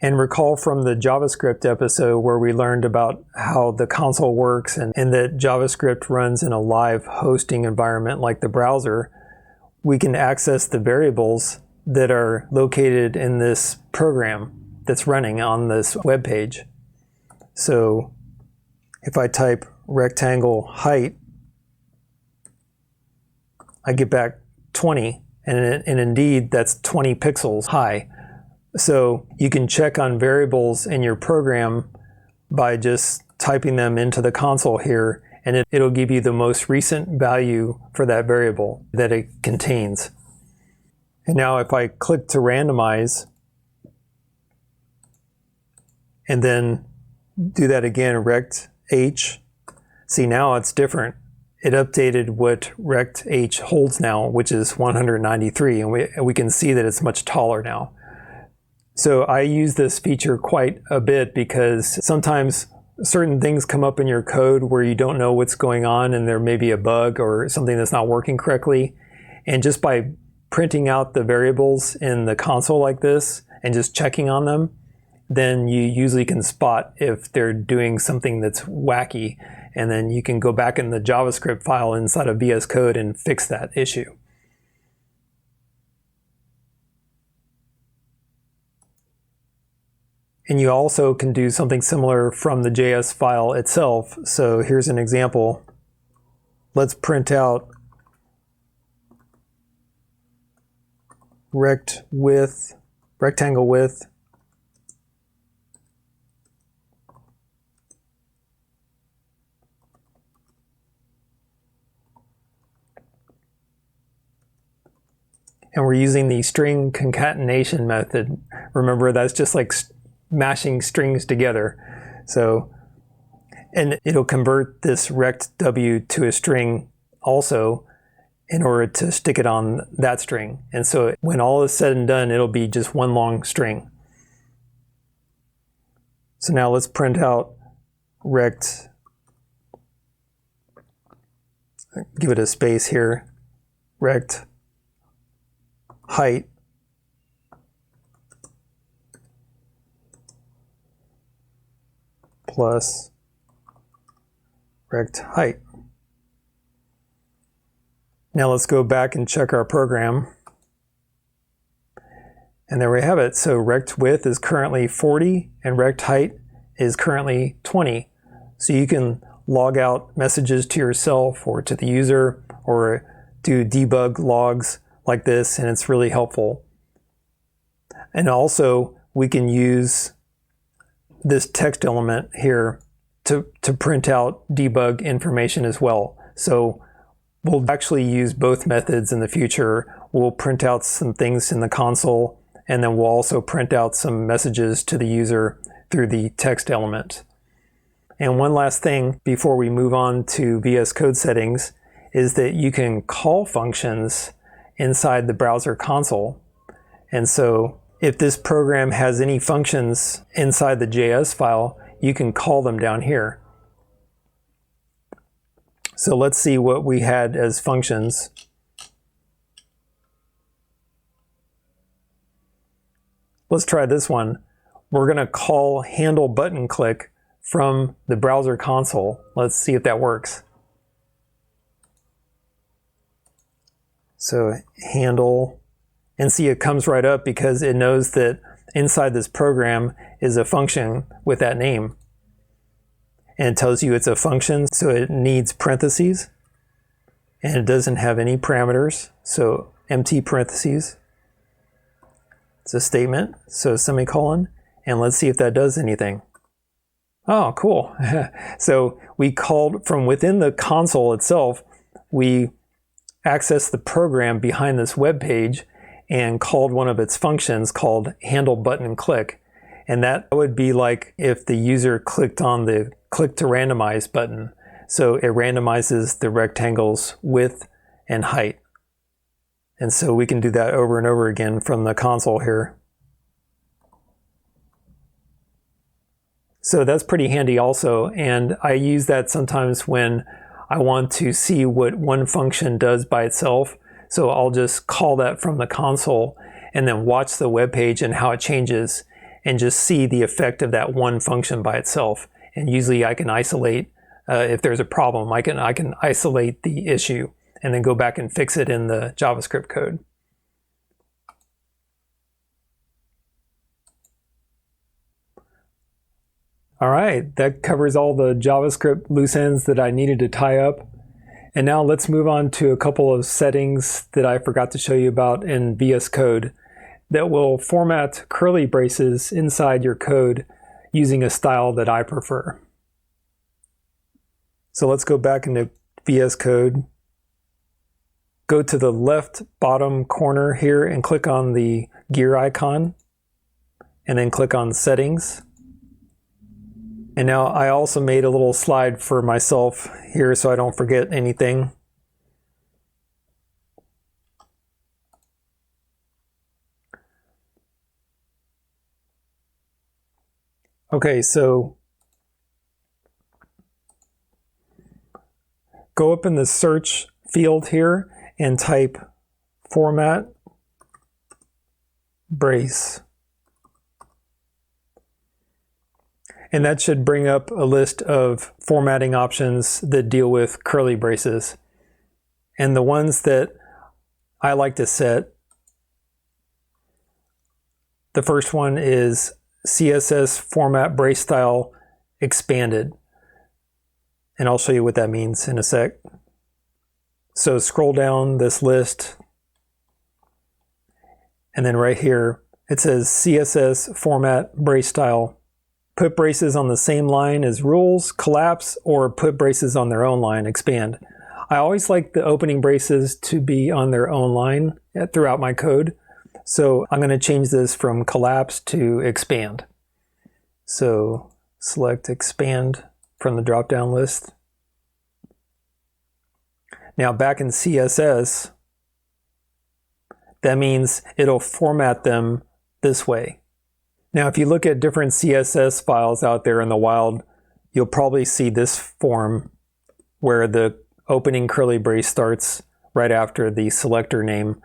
and recall from the JavaScript episode where we learned about how the console works and that JavaScript runs in a live hosting environment like the browser. We can access the variables that are located in this program that's running on this web page. So if I type rectangle height, I get back 20, and indeed that's 20 pixels high. So you can check on variables in your program by just typing them into the console here, and it'll give you the most recent value for that variable that it contains. And now if I click to randomize, and then do that again, rect h, see now it's different. It updated what rect h holds now, which is 193, and we can see that it's much taller now. So I use this feature quite a bit because sometimes certain things come up in your code where you don't know what's going on and there may be a bug or something that's not working correctly. And just by printing out the variables in the console like this and just checking on them, then you usually can spot if they're doing something that's wacky, and then you can go back in the JavaScript file inside of VS Code and fix that issue. And you also can do something similar from the JS file itself. So here's an example. Let's print out rectangle width, and we're using the string concatenation method. Remember, that's just like mashing strings together. So, and it'll convert this rect w to a string also in order to stick it on that string. And so when all is said and done, it'll be just one long string. So now let's print out rect, give it a space here, rect height plus rect height. Now let's go back and check our program. And there we have it. So rect width is currently 40 and rect height is currently 20. So you can log out messages to yourself or to the user or do debug logs like this, and it's really helpful. And also we can use this text element here to print out debug information as well. So We'll actually use both methods in the future. We'll print out some things in the console, and then we'll also print out some messages to the user through the text element. And one last thing before we move on to VS Code Settings is that you can call functions inside the browser console. And so if this program has any functions inside the JS file, you can call them down here. So let's see what we had as functions. Let's try this one. We're going to call handle button click from the browser console. Let's see if that works. So handle, and see it comes right up because it knows that inside this program is a function with that name. And it tells you it's a function, so it needs parentheses. And it doesn't have any parameters, so empty parentheses. It's a statement, so semicolon. And let's see if that does anything. Oh, cool. So we called from within the console itself, we accessed the program behind this web page and called one of its functions called handle button click. And that would be like if the user clicked on the click to randomize button. So it randomizes the rectangle's width and height. And so we can do that over and over again from the console here. So that's pretty handy also, and I use that sometimes when I want to see what one function does by itself. So I'll just call that from the console and then watch the web page and how it changes and just see the effect of that one function by itself. And usually I can isolate, if there's a problem, I can isolate the issue and then go back and fix it in the JavaScript code. All right, that covers all the JavaScript loose ends that I needed to tie up. And now let's move on to a couple of settings that I forgot to show you about in VS Code that will format curly braces inside your code using a style that I prefer. So let's go back into VS Code. Go to the left bottom corner here and click on the gear icon, and then click on Settings. And now I also made a little slide for myself here so I don't forget anything. Okay, so go up in the search field here and type format brace. And that should bring up a list of formatting options that deal with curly braces. And the ones that I like to set, the first one is CSS format brace style expanded. And I'll show you what that means in a sec. So scroll down this list, and then right here it says CSS format brace style. Put braces on the same line as rules, collapse, or put braces on their own line, expand. I always like the opening braces to be on their own line throughout my code. So I'm going to change this from collapse to expand. So select expand from the drop-down list. Now back in CSS, that means it'll format them this way. Now, if you look at different CSS files out there in the wild, you'll probably see this form where the opening curly brace starts right after the selector name.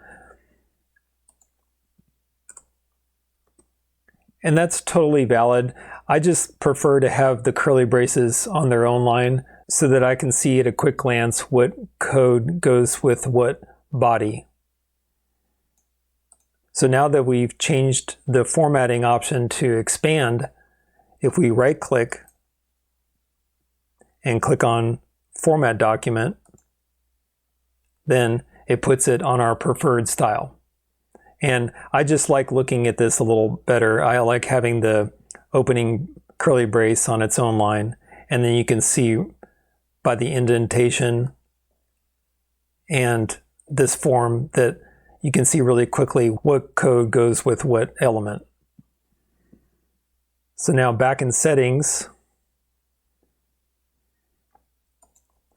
And that's totally valid. I just prefer to have the curly braces on their own line so that I can see at a quick glance what code goes with what body. So now that we've changed the formatting option to expand, if we right-click and click on Format Document, then it puts it on our preferred style. And I just like looking at this a little better. I like having the opening curly brace on its own line, and then you can see by the indentation and this form that you can see really quickly what code goes with what element. So now back in settings,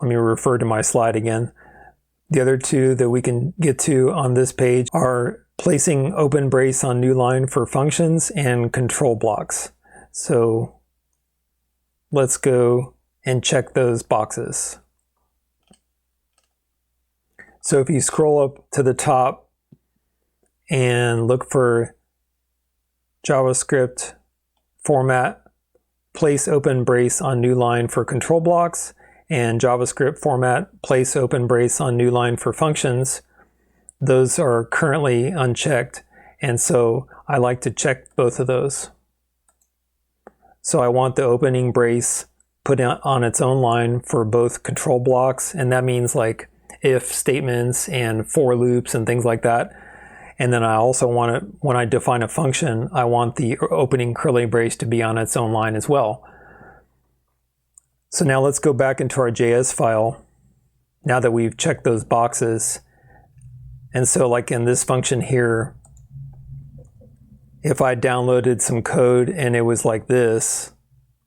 let me refer to my slide again. The other two that we can get to on this page are placing open brace on new line for functions and control blocks. So let's go and check those boxes. So if you scroll up to the top and look for JavaScript format, place open brace on new line for control blocks, and JavaScript format, place open brace on new line for functions, those are currently unchecked. And so I like to check both of those. So I want the opening brace put on its own line for both control blocks, and that means like if statements and for loops and things like that. And then I also want it, when I define a function, I want the opening curly brace to be on its own line as well. So now let's go back into our JS file, now that we've checked those boxes. And so like in this function here, if I downloaded some code and it was like this,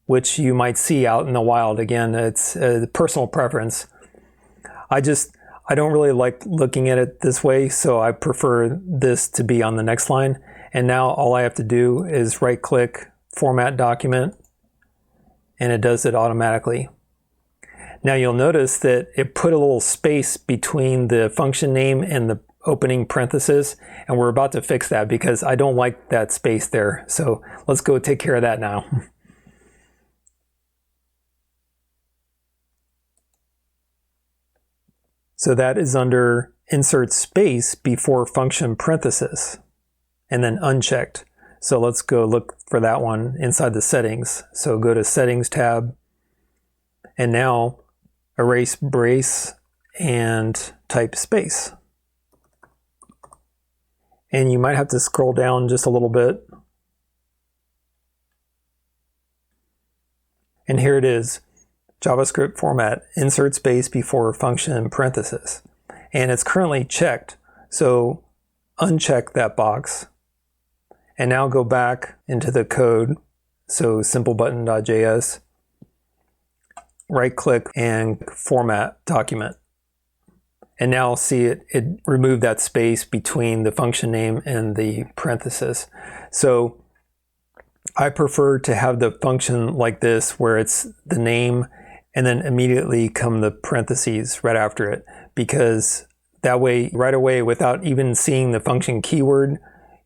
which you might see out in the wild, again, it's a personal preference. I don't really like looking at it this way, so I prefer this to be on the next line. And now all I have to do is right click, format document, and it does it automatically. Now you'll notice that it put a little space between the function name and the opening parenthesis, and we're about to fix that because I don't like that space there. So let's go take care of that now. So that is under insert space before function parenthesis, and then unchecked. So let's go look for that one inside the settings. So go to settings tab, and now erase brace and type space. And you might have to scroll down just a little bit. And here it is. JavaScript format, insert space before function parenthesis. And it's currently checked. So uncheck that box. And now go back into the code. So simplebutton.js. Right click and format document. And now see it removed that space between the function name and the parenthesis. So I prefer to have the function like this where it's the name and then immediately come the parentheses right after it, because that way, right away, without even seeing the function keyword,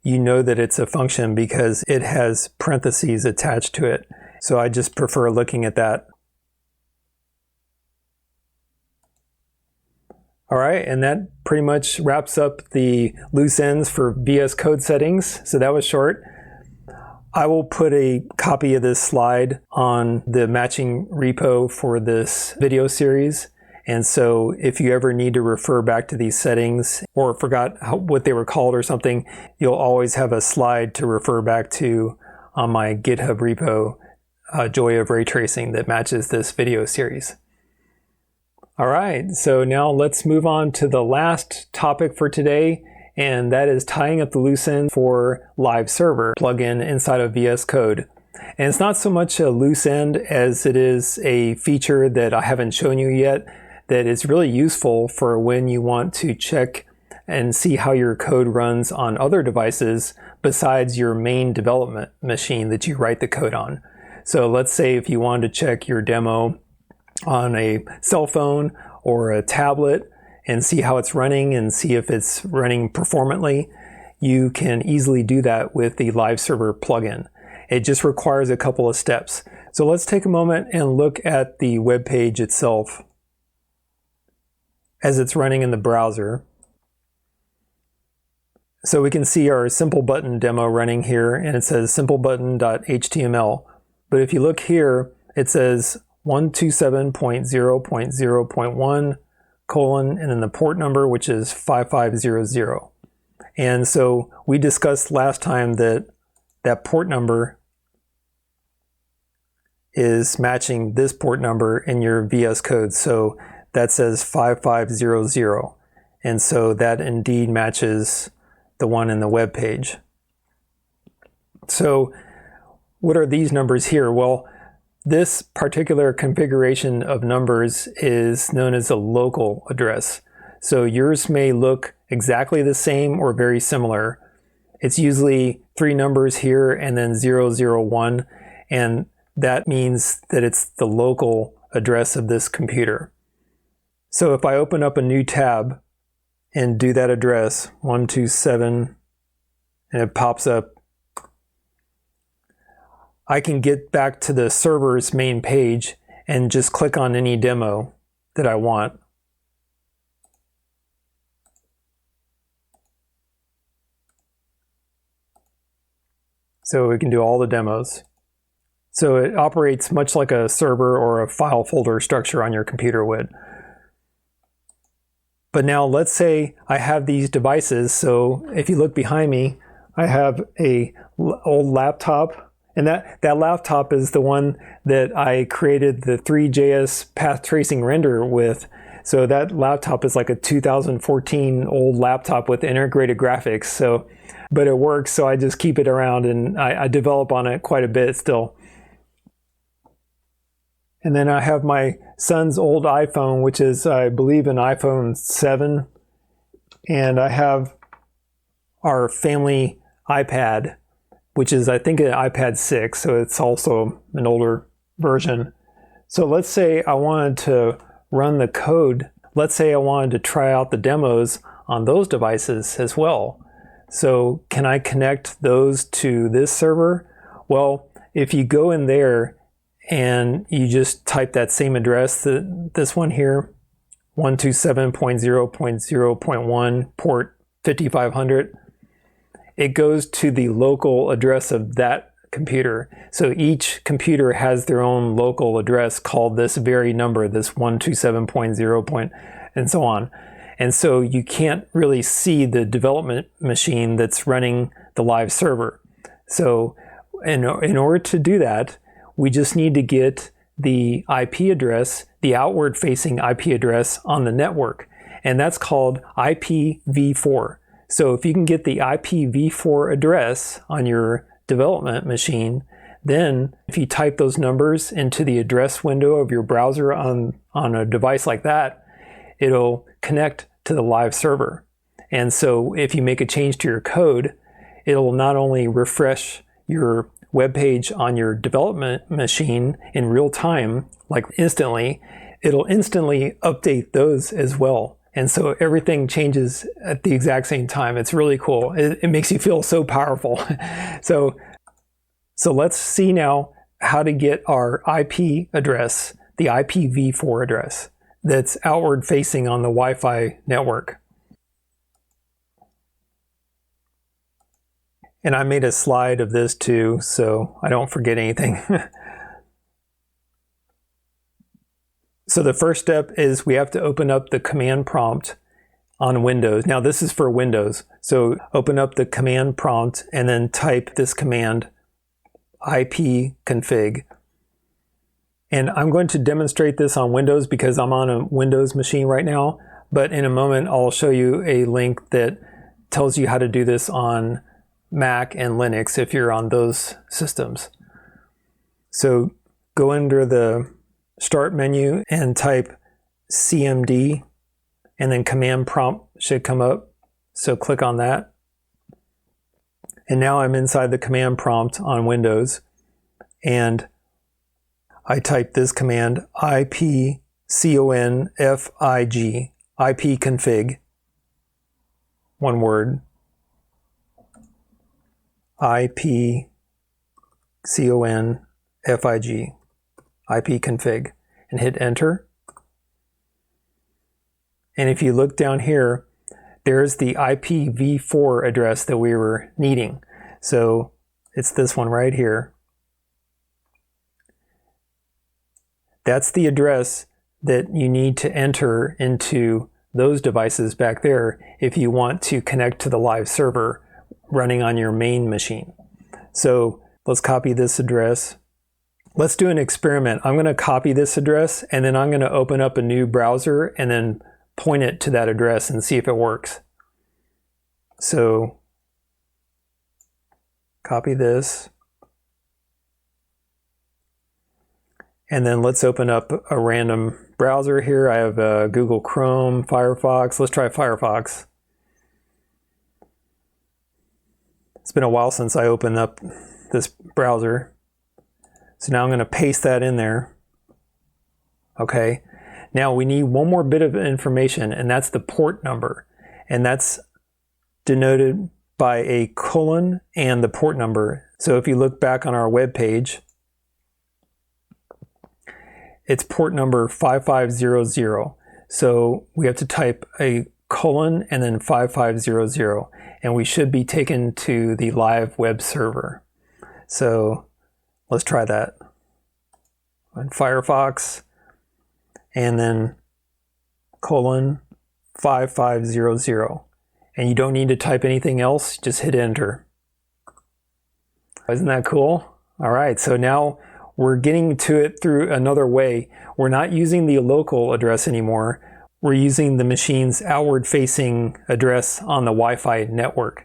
you know that it's a function because it has parentheses attached to it. So I just prefer looking at that. All right, and that pretty much wraps up the loose ends for VSCode Settings. So that was short. I will put a copy of this slide on the matching repo for this video series. And so if you ever need to refer back to these settings or forgot what they were called or something, you'll always have a slide to refer back to on my GitHub repo, Joy of Ray Tracing, that matches this video series. All right, so now let's move on to the last topic for today, and that is tying up the loose end for LiveServer plugin inside of VS Code. And it's not so much a loose end as it is a feature that I haven't shown you yet that is really useful for when you want to check and see how your code runs on other devices besides your main development machine that you write the code on. So let's say if you wanted to check your demo on a cell phone or a tablet and see how it's running and see if it's running performantly, you can easily do that with the LiveServer plugin. It just requires a couple of steps. So let's take a moment and look at the web page itself as it's running in the browser. So we can see our simple button demo running here, and it says simplebutton.html. But if you look here, it says 127.0.0.1 colon and then the port number, which is 5500. And so we discussed last time that that port number is matching this port number in your VS Code. So that says 5500. And so that indeed matches the one in the web page. So what are these numbers here? Well, this particular configuration of numbers is known as a local address. So yours may look exactly the same or very similar. It's usually 3 numbers here and then 001, and that means that it's the local address of this computer. So if I open up a new tab and do that address, 127, and it pops up, I can get back to the server's main page and just click on any demo that I want. So we can do all the demos. So it operates much like a server or a file folder structure on your computer would. But now let's say I have these devices. So if you look behind me, I have a old laptop. And that laptop is the one that I created the three.js path tracing render with. So that laptop is like a 2014 old laptop with integrated graphics. But it works, so I just keep it around and I develop on it quite a bit still. And then I have my son's old iPhone, which is, I believe, an iPhone 7. And I have our family iPad, which is, I think, an iPad 6, so it's also an older version. So let's say I wanted to run the code. Let's say I wanted to try out the demos on those devices as well. So can I connect those to this server? Well, if you go in there and you just type that same address, this one here, 127.0.0.1, port 5500, it goes to the local address of that computer. So each computer has their own local address called this very number, this 127.0. and so on. And so you can't really see the development machine that's running the live server. So in order to do that, we just need to get the IP address, the outward facing IP address on the network. And that's called IPv4. So if you can get the IPv4 address on your development machine, then if you type those numbers into the address window of your browser on a device like that, it'll connect to the live server. And so if you make a change to your code, it'll not only refresh your web page on your development machine in real time, like instantly, it'll instantly update those as well. And so everything changes at the exact same time. It's really cool. It makes you feel so powerful. So let's see now how to get our IP address, the IPv4 address that's outward facing on the Wi-Fi network. And I made a slide of this too, so I don't forget anything. So the first step is we have to open up the command prompt on Windows. Now this is for Windows. So open up the command prompt and then type this command, ipconfig. And I'm going to demonstrate this on Windows because I'm on a Windows machine right now. But in a moment, I'll show you a link that tells you how to do this on Mac and Linux if you're on those systems. So go under the Start menu and type cmd, and then command prompt should come up. So click on that. And now I'm inside the command prompt on Windows, and I type this command, ipconfig, ipconfig, one word, ipconfig, ipconfig, and hit enter. And if you look down here, there's the IPv4 address that we were needing. So it's this one right here. That's the address that you need to enter into those devices back there if you want to connect to the live server running on your main machine. So let's copy this address. Let's do an experiment. I'm going to copy this address and then I'm going to open up a new browser and then point it to that address and see if it works. So copy this. And then let's open up a random browser here. I have Google Chrome, Firefox. Let's try Firefox. It's been a while since I opened up this browser. So now I'm going to paste that in there. Okay. Now we need one more bit of information, and that's the port number. And that's denoted by a colon and the port number. So if you look back on our web page, it's port number 5500. So we have to type a colon and then 5500, and we should be taken to the live web server. So let's try that. On Firefox, and then colon 5500. And you don't need to type anything else, just hit enter. Isn't that cool? All right, so now we're getting to it through another way. We're not using the local address anymore. We're using the machine's outward-facing address on the Wi-Fi network.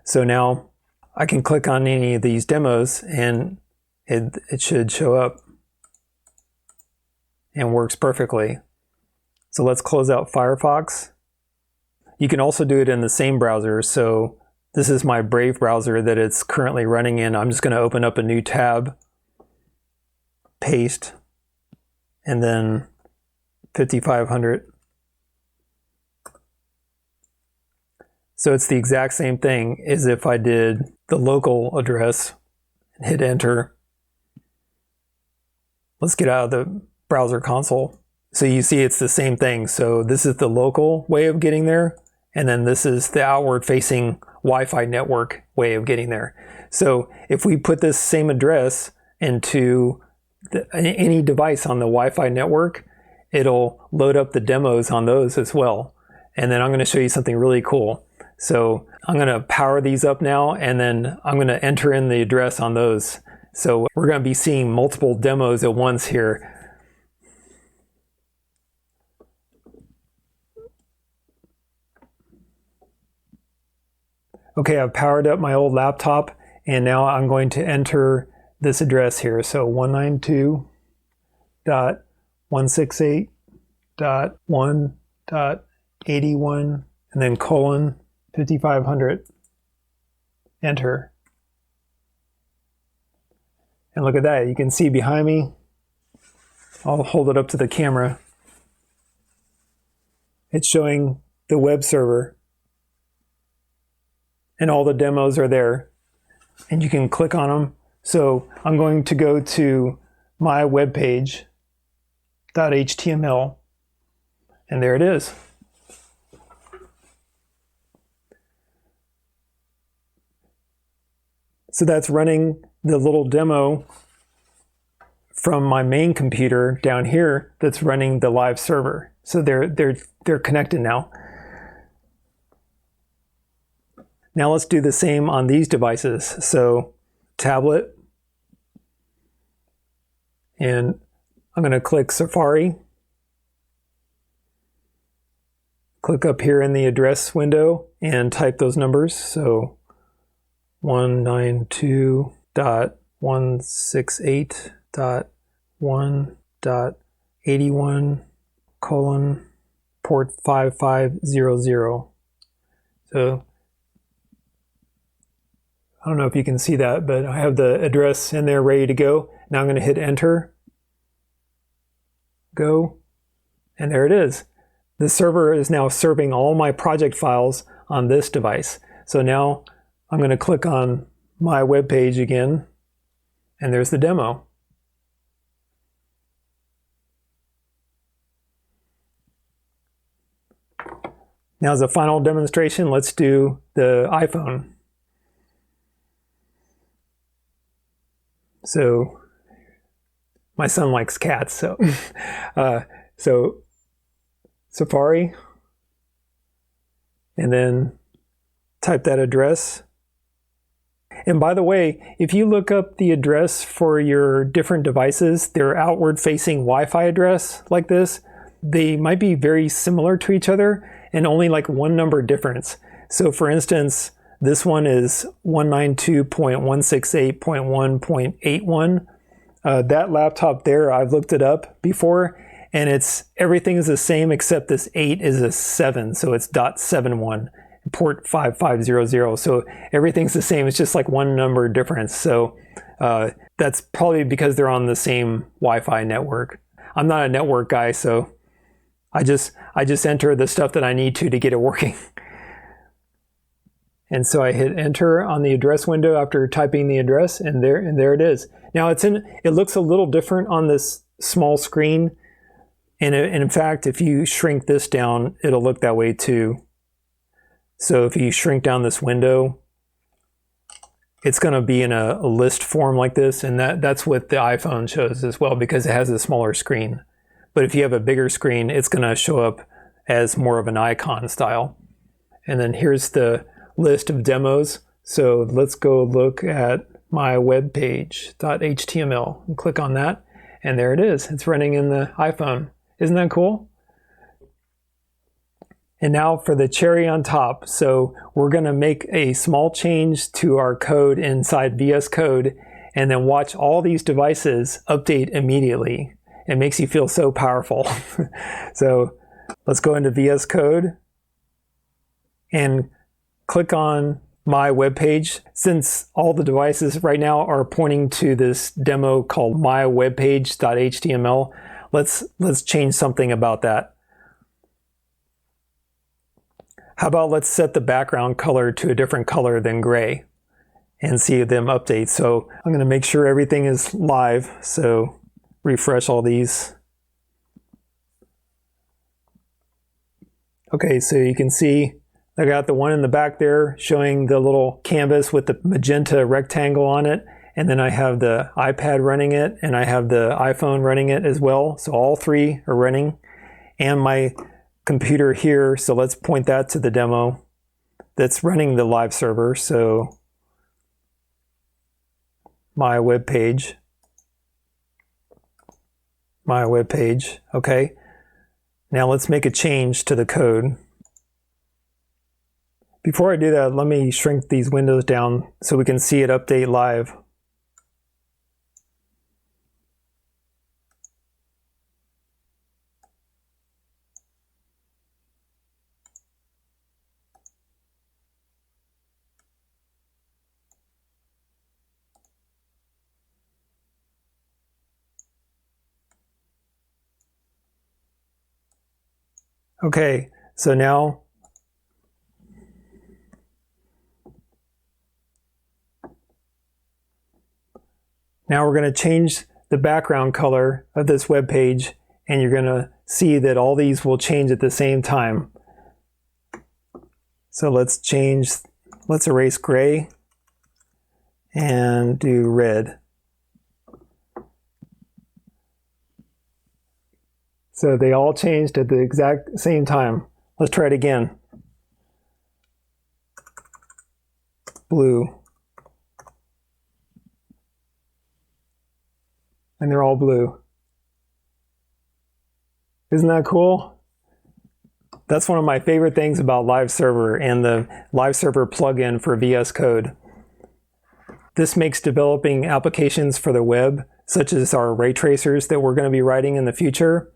So now I can click on any of these demos and it should show up and works perfectly. So let's close out Firefox. You can also do it in the same browser. So this is my Brave browser that it's currently running in. I'm just going to open up a new tab, paste, and then 5500. So it's the exact same thing as if I did the local address and hit enter. Let's get out of the browser console. So you see it's the same thing. So this is the local way of getting there, and then this is the outward-facing Wi-Fi network way of getting there. So if we put this same address into any device on the Wi-Fi network, it'll load up the demos on those as well. And then I'm going to show you something really cool. So I'm going to power these up now, and then I'm going to enter in the address on those. So we're going to be seeing multiple demos at once here. Okay, I've powered up my old laptop, and now I'm going to enter this address here. So 192.168.1.81, and then colon 5500, enter. And look at that, you can see behind me, I'll hold it up to the camera. It's showing the web server, and all the demos are there, and you can click on them. So I'm going to go to my web page, .html, and there it is. So that's running the little demo from my main computer down here that's running the live server. So they're connected now. Now let's do the same on these devices. So tablet, and I'm going to click Safari. Click up here in the address window and type those numbers. So 192.168.1.81 colon port 5500. So I don't know if you can see that, but I have the address in there ready to go. Now I'm going to hit enter, go, and there it is. The server is now serving all my project files on this device. So now I'm going to click on my web page again, and there's the demo. Now as a final demonstration, let's do the iPhone. So my son likes cats, so so Safari, and then type that address. And by the way, if you look up the address for your different devices, their outward-facing Wi-Fi address like this, they might be very similar to each other and only like one number difference. So for instance, this one is 192.168.1.81. That laptop there, I've looked it up before, and everything is the same except this 8 is a 7, so it's .71, port 5500. So everything's the same. It's just like one number difference. So that's probably because they're on the same Wi-Fi network. I'm not a network guy, so I just enter the stuff that I need to get it working. And so I hit enter on the address window after typing the address, and there it is. Now it looks a little different on this small screen, and in fact, if you shrink this down, it'll look that way too. So if you shrink down this window, it's going to be in a list form like this, and that's what the iPhone shows as well because it has a smaller screen. But if you have a bigger screen, it's going to show up as more of an icon style. And then here's the list of demos. So let's go look at my web page.html and click on that. And there it is. It's running in the iPhone. Isn't that cool? And now for the cherry on top. So we're going to make a small change to our code inside VS Code and then watch all these devices update immediately. It makes you feel so powerful. So let's go into VS Code and click on my web page. Since all the devices right now are pointing to this demo called mywebpage.html, let's change something about that. How about let's set the background color to a different color than gray and see them update. So I'm going to make sure everything is live. So refresh all these. Okay, so you can see I got the one in the back there showing the little canvas with the magenta rectangle on it. And then I have the iPad running it, and I have the iPhone running it as well. So all three are running. And my computer here, so let's point that to the demo that's running the LiveServer. So my web page. Okay. Now let's make a change to the code. Before I do that, let me shrink these windows down so we can see it update live. Okay, so now we're going to change the background color of this web page, and you're going to see that all these will change at the same time. So let's erase gray and do red. So they all changed at the exact same time. Let's try it again. Blue. And they're all blue. Isn't that cool? That's one of my favorite things about LiveServer and the LiveServer plugin for VS Code. This makes developing applications for the web, such as our ray tracers that we're going to be writing in the future,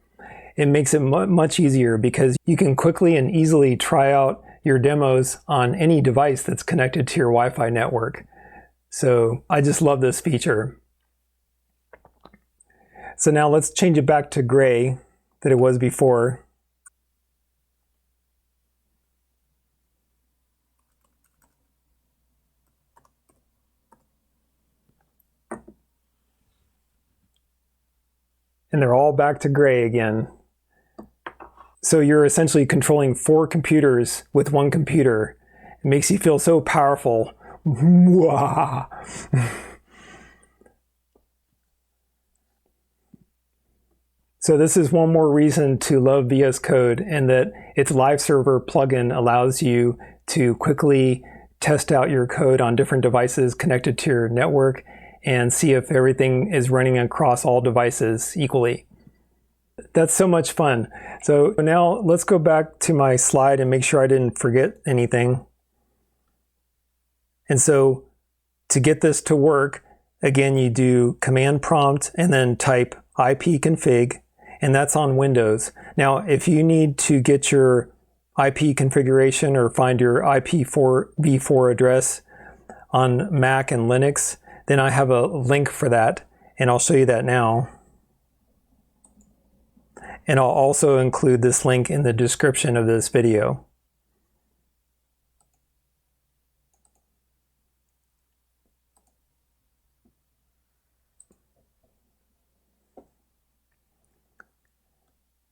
it makes it much easier because you can quickly and easily try out your demos on any device that's connected to your Wi-Fi network. So I just love this feature. So now let's change it back to gray that it was before. And they're all back to gray again. So you're essentially controlling 4 computers with 1 computer. It makes you feel so powerful. So this is one more reason to love VS Code, and that its LiveServer plugin allows you to quickly test out your code on different devices connected to your network and see if everything is running across all devices equally. That's so much fun. So now let's go back to my slide and make sure I didn't forget anything. And so to get this to work, again, you do command prompt and then type ipconfig, and that's on Windows. Now, if you need to get your IP configuration or find your IPv4 address on Mac and Linux, then I have a link for that, and I'll show you that now. And I'll also include this link in the description of this video.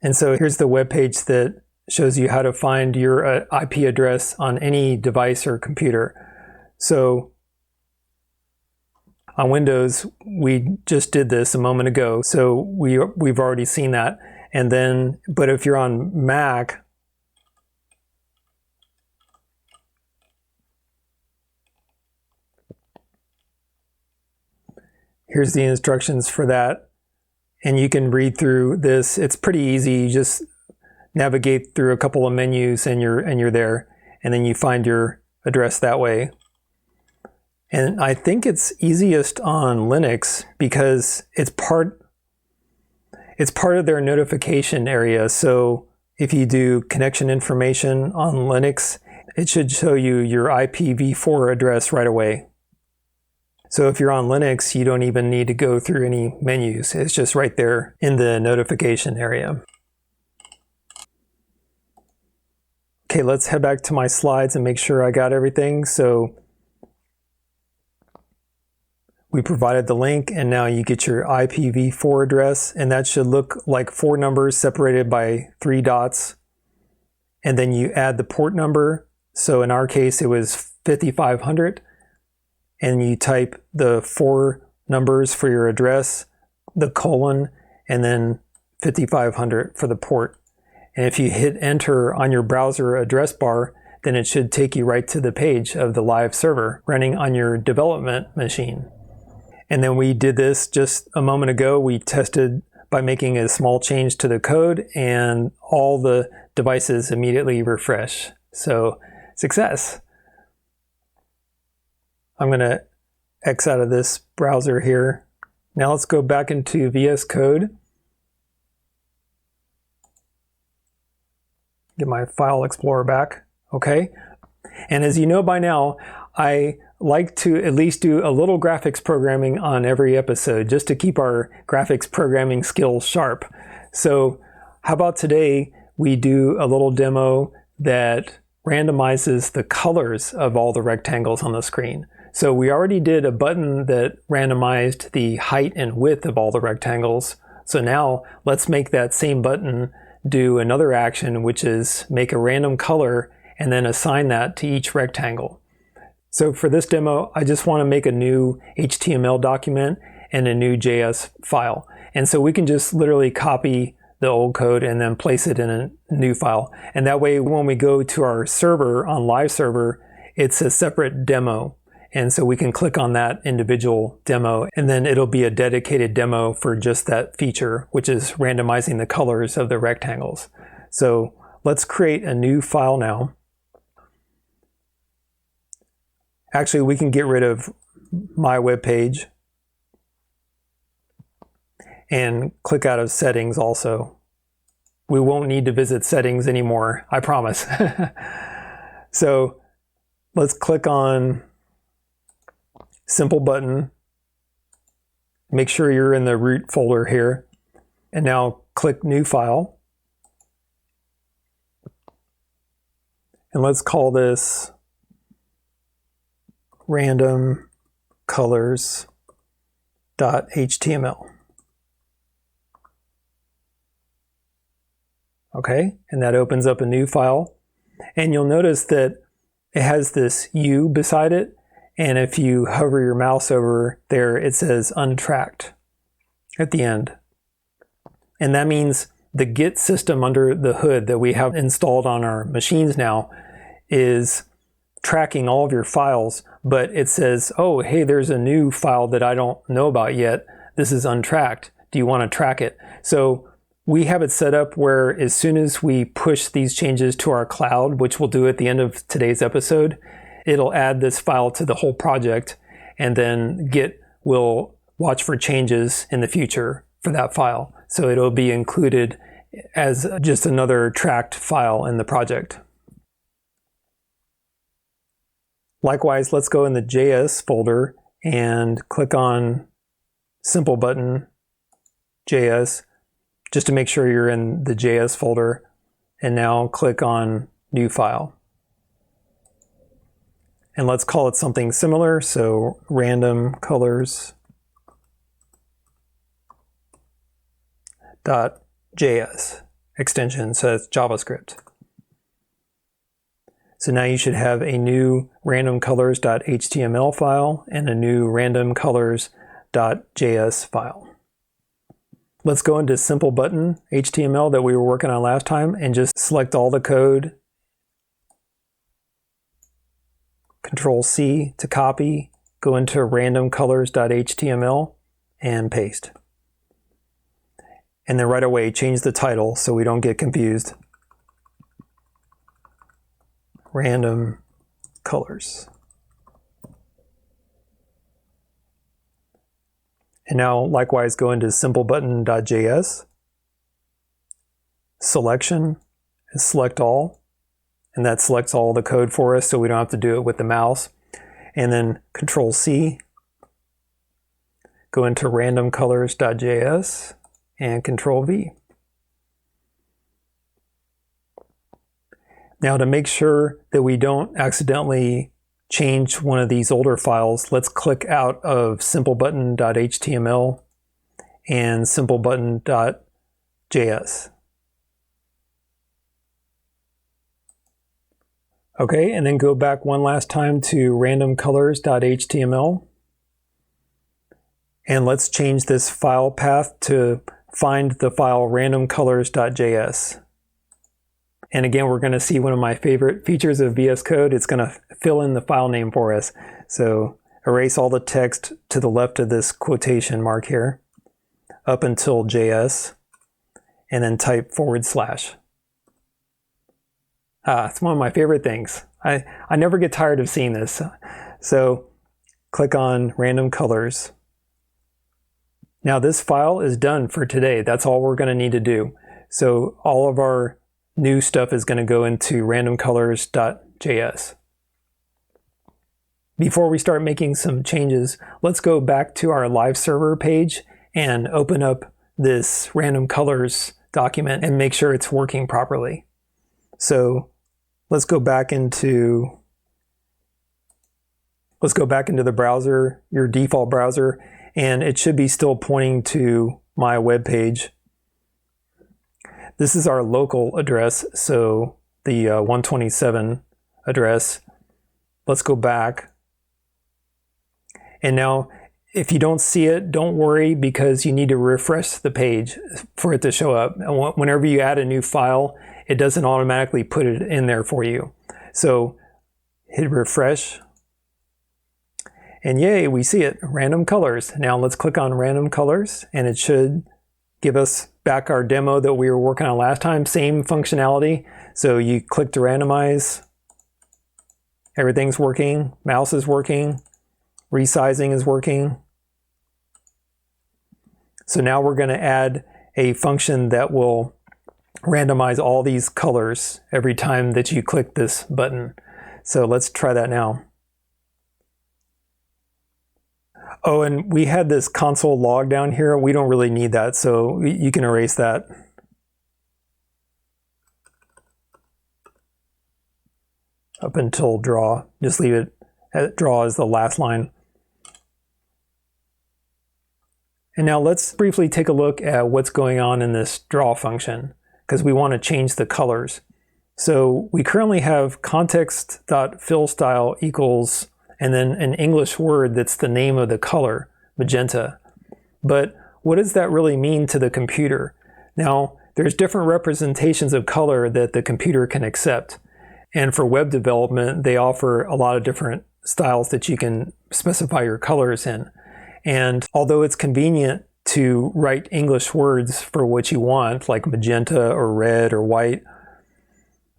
And so here's the web page that shows you how to find your IP address on any device or computer. So on Windows, we just did this a moment ago, so we've already seen that. And then, but if you're on Mac, here's the instructions for that. And you can read through this. It's pretty easy. You just navigate through a couple of menus and you're there. And then you find your address that way. And I think it's easiest on Linux because it's part of their notification area. So if you do connection information on Linux, it should show you your IPv4 address right away. So if you're on Linux, you don't even need to go through any menus. It's just right there in the notification area. Okay, let's head back to my slides and make sure I got everything. So we provided the link, and now you get your IPv4 address, and that should look like 4 numbers separated by 3 dots. And then you add the port number. So in our case, it was 5500. And you type the 4 numbers for your address, the colon, and then 5500 for the port. And if you hit enter on your browser address bar, then it should take you right to the page of the LiveServer running on your development machine. And then we did this just a moment ago. We tested by making a small change to the code, and all the devices immediately refresh. So success. I'm going to X out of this browser here. Now let's go back into VS Code. Get my File Explorer back. Okay. And as you know by now, I like to at least do a little graphics programming on every episode just to keep our graphics programming skills sharp. So how about today we do a little demo that randomizes the colors of all the rectangles on the screen. So we already did a button that randomized the height and width of all the rectangles. So now let's make that same button do another action, which is make a random color and then assign that to each rectangle. So for this demo, I just want to make a new HTML document and a new JS file. And so we can just literally copy the old code and then place it in a new file. And that way, when we go to our server on LiveServer, it's a separate demo. And so we can click on that individual demo, and then it'll be a dedicated demo for just that feature, which is randomizing the colors of the rectangles. So let's create a new file now. Actually, we can get rid of my web page and click out of settings also. We won't need to visit settings anymore, I promise. So let's click on Simple button. Make sure you're in the root folder here. And now click New File. And let's call this random colors.html. Okay, and that opens up a new file. And you'll notice that it has this U beside it. And if you hover your mouse over there, it says untracked at the end. And that means the Git system under the hood that we have installed on our machines now is tracking all of your files, but it says, oh, hey, there's a new file that I don't know about yet. This is untracked. Do you want to track it? So we have it set up where as soon as we push these changes to our cloud, which we'll do at the end of today's episode, it'll add this file to the whole project, and then Git will watch for changes in the future for that file. So it'll be included as just another tracked file in the project. Likewise, let's go in the JS folder and click on Simple Button JS, just to make sure you're in the JS folder, and now click on New File. And let's call it something similar, so random colors.js extension, so it's JavaScript. So now you should have a new randomcolors.html file and a new randomcolors.js file. Let's go into Simple Button HTML that we were working on last time and just select all the code. Control-C to copy, go into randomcolors.html and paste. And then right away change the title so we don't get confused. Random colors. And now likewise go into simplebutton.js, selection, and select all. And that selects all the code for us so we don't have to do it with the mouse. And then Control-C, go into randomcolors.js and Control-V. Now to make sure that we don't accidentally change one of these older files, let's click out of simplebutton.html and simplebutton.js. Okay, and then go back one last time to randomcolors.html. And let's change this file path to find the file randomcolors.js. And again, we're going to see one of my favorite features of VS Code. It's going to fill in the file name for us. So erase all the text to the left of this quotation mark here, up until JS, and then type /. It's one of my favorite things. I never get tired of seeing this. So click on Random Colors. Now this file is done for today. That's all we're going to need to do. So all of our new stuff is going to go into randomcolors.js. Before we start making some changes, let's go back to our LiveServer page and open up this random colors document and make sure it's working properly. So let's go back into the browser, your default browser, and it should be still pointing to my web page. This is our local address, so the 127 address. Let's go back. And now, if you don't see it, don't worry, because you need to refresh the page for it to show up. And whenever you add a new file, it doesn't automatically put it in there for you. So hit refresh. And yay, we see it, random colors. Now let's click on random colors, and it should give us back our demo that we were working on last time. Same functionality. So you click to randomize, everything's working, mouse is working, resizing is working. So now we're going to add a function that will randomize all these colors every time that you click this button. So let's try that now. Oh, and we had this console log down here. We don't really need that, so you can erase that. Up until draw. Just leave it at draw as the last line. And now let's briefly take a look at what's going on in this draw function, because we want to change the colors. So we currently have context.fillStyle equals and then an English word that's the name of the color, magenta. But what does that really mean to the computer? Now, there's different representations of color that the computer can accept. And for web development, they offer a lot of different styles that you can specify your colors in. And although it's convenient to write English words for what you want, like magenta or red or white.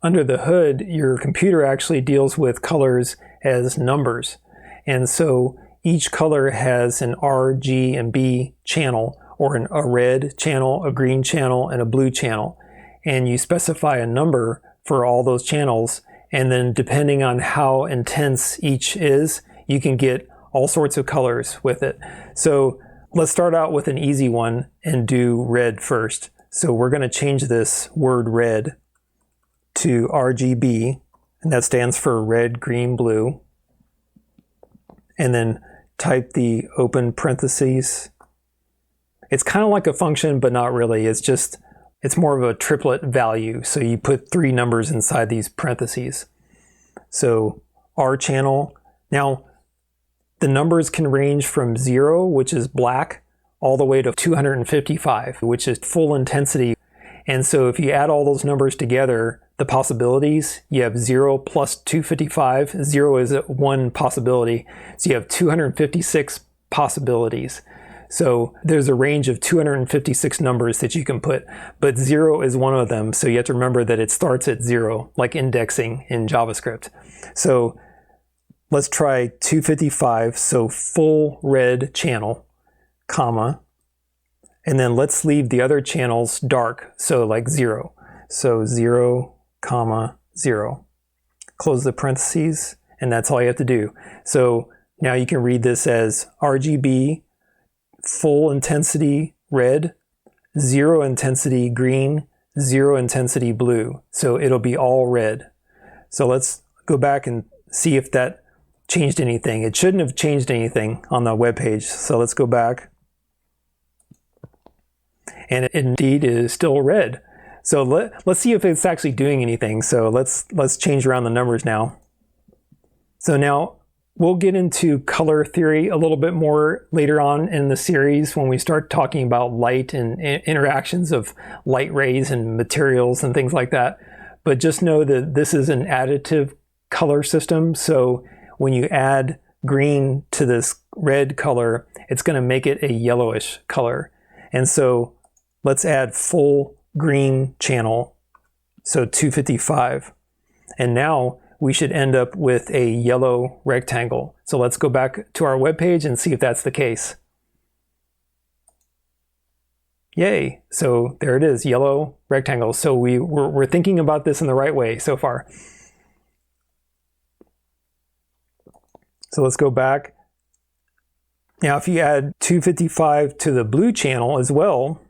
Under the hood, your computer actually deals with colors as numbers. And so each color has an R, G, and B channel, or a red channel, a green channel, and a blue channel. And you specify a number for all those channels, and then depending on how intense each is, you can get all sorts of colors with it. So let's start out with an easy one and do red first. So we're going to change this word red to RGB, and that stands for red, green, blue. And then type the open parentheses. It's kind of like a function, but not really. It's more of a triplet value. So you put 3 numbers inside these parentheses. So R channel. Now, the numbers can range from 0, which is black, all the way to 255, which is full intensity. And so if you add all those numbers together, the possibilities, you have 0 plus 255. 0 is one possibility. So you have 256 possibilities. So there's a range of 256 numbers that you can put, but 0 is one of them. So you have to remember that it starts at 0, like indexing in JavaScript. So let's try 255, so full red channel, comma, and then let's leave the other channels dark, so like 0. So 0, comma, 0. Close the parentheses, and that's all you have to do. So now you can read this as RGB, full intensity red, 0 intensity green, 0 intensity blue. So it'll be all red. So let's go back and see if that changed anything. It shouldn't have changed anything on the web page. So let's go back. And it indeed is still red. So let's see if it's actually doing anything. So let's change around the numbers now. So now we'll get into color theory a little bit more later on in the series when we start talking about light and interactions of light rays and materials and things like that. But just know that this is an additive color system. So when you add green to this red color, it's going to make it a yellowish color. And so let's add full green channel, so 255. And now we should end up with a yellow rectangle. So let's go back to our web page and see if that's the case. Yay, so there it is, yellow rectangle. So we're thinking about this in the right way so far. So let's go back. Now if you add 255 to the blue channel as well,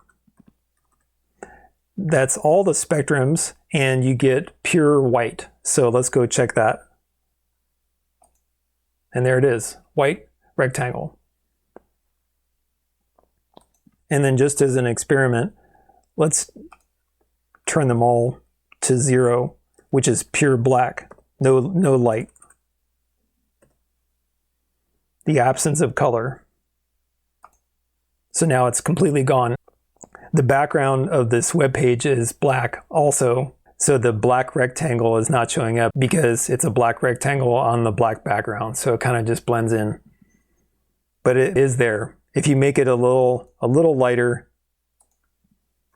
that's all the spectrums, and you get pure white. So let's go check that. And there it is, white rectangle. And then just as an experiment, let's turn them all to 0, which is pure black, no light. The absence of color. So now it's completely gone. The background of this web page is black also, so the black rectangle is not showing up because it's a black rectangle on the black background, so it kind of just blends in. But it is there. If you make it a little lighter,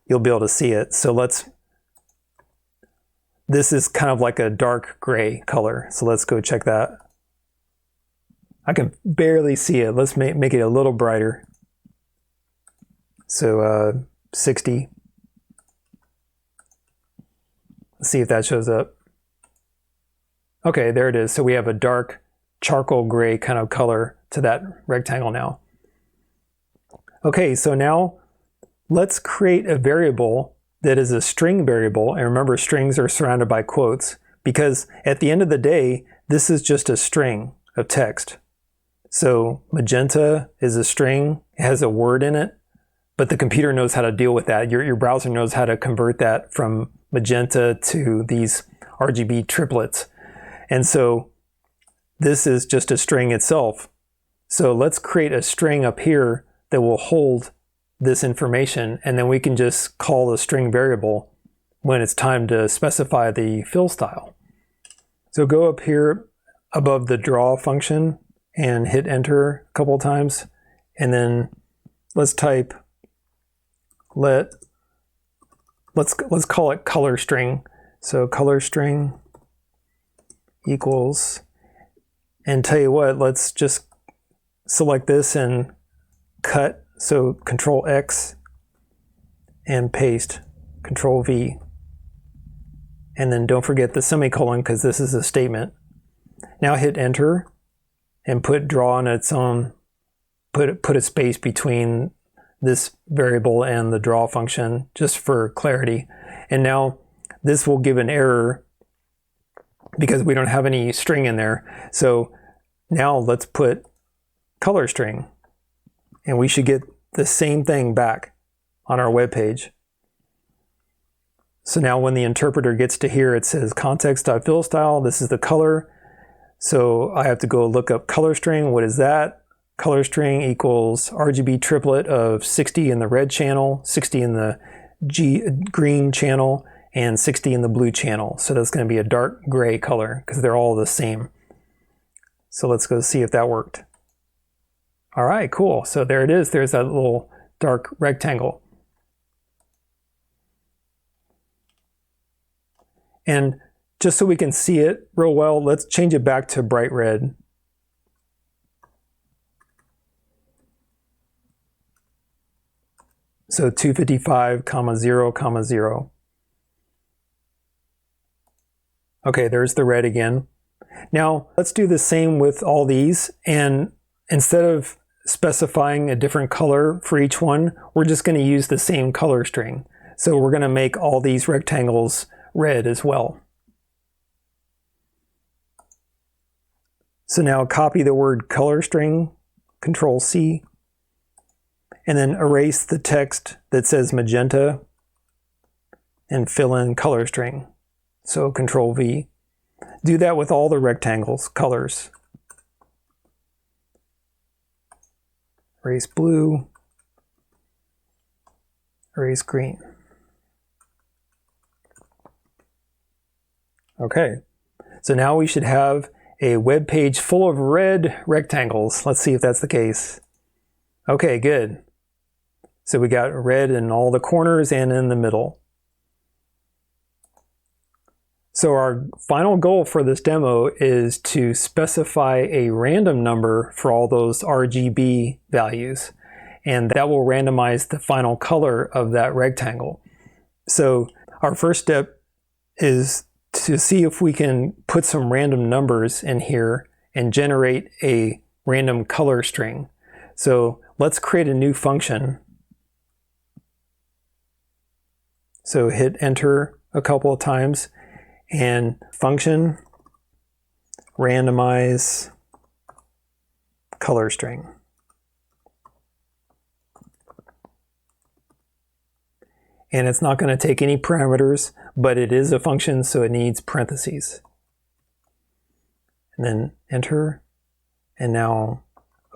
you'll be able to see it. So this is kind of like a dark gray color, so let's go check that. I can barely see it. Let's make it a little brighter. So 60. Let's see if that shows up. Okay, there it is. So we have a dark charcoal gray kind of color to that rectangle now. Okay, so now let's create a variable that is a string variable. And remember, strings are surrounded by quotes because at the end of the day, this is just a string of text. So magenta is a string, it has a word in it, but the computer knows how to deal with that. Your browser knows how to convert that from magenta to these RGB triplets. And so this is just a string itself. So let's create a string up here that will hold this information, and then we can just call the string variable when it's time to specify the fill style. So go up here above the draw function and hit enter a couple of times, and then let's type let's call it color string. So color string equals, and tell you what, let's just select this and cut. So Control X and paste, Control V. And then don't forget the semicolon because this is a statement. Now hit enter and put draw on its own, put a space between this variable and the draw function just for clarity. And now this will give an error because we don't have any string in there. So now let's put color string and we should get the same thing back on our web page. So now when the interpreter gets to here, it says context.fillStyle, this is the color. So I have to go look up color string. What is that? Color string equals RGB triplet of 60 in the red channel, 60 in the green channel, and 60 in the blue channel. So that's going to be a dark gray color because they're all the same. So let's go see if that worked. All right, cool. So there it is. There's that little dark rectangle. And just so we can see it real well, let's change it back to bright red. So 255, 0, 0. Okay, there's the red again. Now let's do the same with all these, and instead of specifying a different color for each one, we're just going to use the same color string. So we're going to make all these rectangles red as well. So now copy the word color string, Control C, and then erase the text that says magenta and fill in color string. So Control V. Do that with all the rectangles, colors. Erase blue, erase green. Okay, so now we should have a web page full of red rectangles. Let's see if that's the case. Okay, good. So we got red in all the corners and in the middle. So our final goal for this demo is to specify a random number for all those RGB values, and that will randomize the final color of that rectangle. So our first step is to see if we can put some random numbers in here and generate a random color string. So let's create a new function. So hit enter a couple of times and function randomize color string. And it's not going to take any parameters, but it is a function, so it needs parentheses. And then enter, and now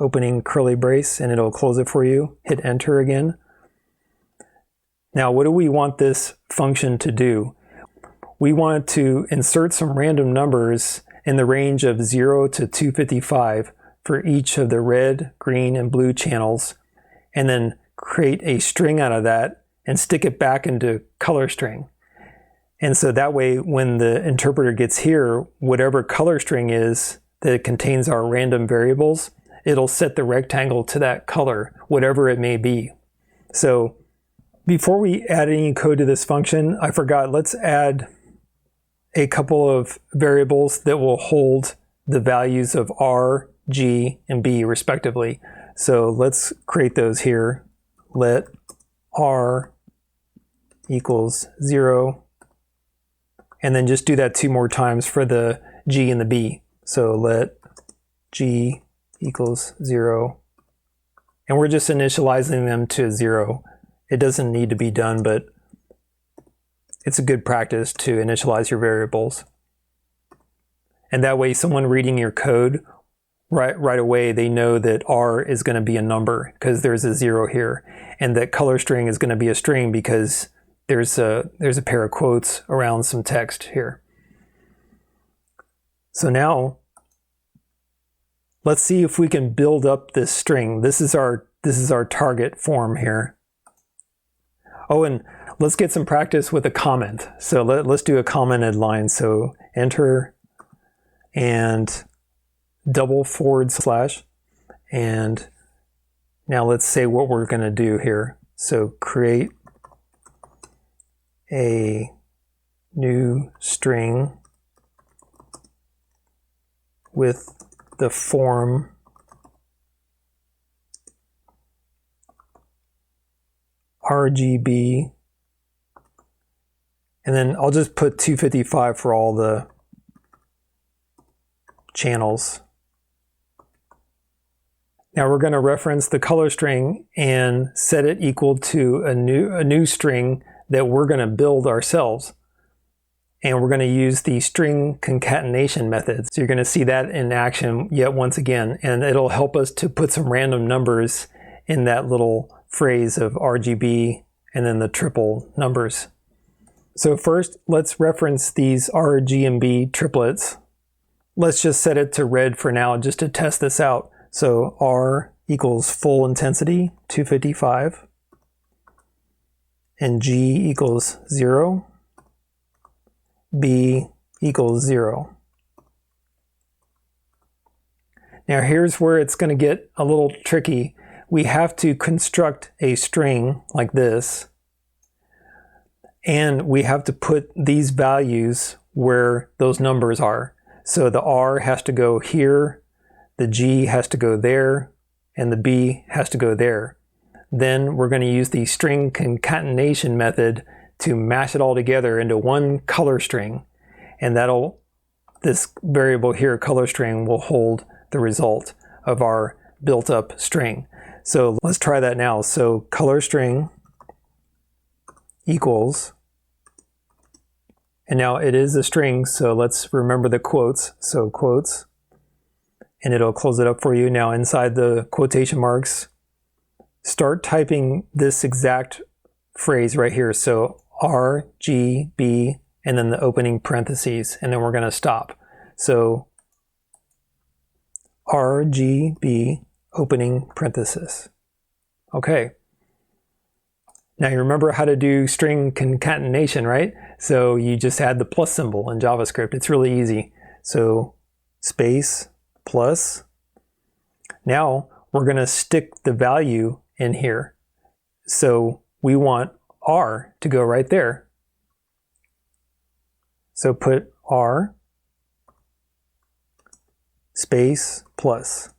opening curly brace, and it'll close it for you. Hit enter again. Now, what do we want this function to do? We want to insert some random numbers in the range of 0 to 255 for each of the red, green, and blue channels, and then create a string out of that and stick it back into color string. And so that way, when the interpreter gets here, whatever color string is that contains our random variables, it'll set the rectangle to that color, whatever it may be. So before we add any code to this function, I forgot, let's add a couple of variables that will hold the values of R, G, and B respectively. So let's create those here. Let R equals 0, and then just do that 2 more times for the G and the B. So let G equals 0, and we're just initializing them to 0. It doesn't need to be done, but it's a good practice to initialize your variables. And that way someone reading your code right away, they know that R is going to be a number because there's a 0 here, and that color string is going to be a string because there's a pair of quotes around some text here. So now let's see if we can build up this string. This is our target form here. Oh, and let's get some practice with a comment. So let's do a commented line. So enter and double /, and now let's say what we're going to do here. So create a new string with the form RGB, and then I'll just put 255 for all the channels. Now we're going to reference the color string and set it equal to a new string that we're going to build ourselves. And we're going to use the string concatenation method. So you're going to see that in action yet once again, and it'll help us to put some random numbers in that little phrase of RGB and then the triple numbers. So first, let's reference these RGB triplets. Let's just set it to red for now just to test this out. So R equals full intensity, 255, and G equals 0. B equals 0. Now here's where it's going to get a little tricky. We have to construct a string like this, and we have to put these values where those numbers are. So the R has to go here, the G has to go there, and the B has to go there. Then we're going to use the string concatenation method to mash it all together into one color string, and this variable here, color string, will hold the result of our built up string. So let's try that now. So color string equals, and now it is a string, so let's remember the quotes. So quotes, and it'll close it up for you. Now inside the quotation marks, start typing this exact phrase right here. So RGB, and then the opening parentheses, and then we're going to stop. So RGB opening parenthesis. Okay. Now you remember how to do string concatenation, right? So you just add the plus symbol in JavaScript. It's really easy. So space plus. Now we're going to stick the value in here. So we want R to go right there. So put R space plus.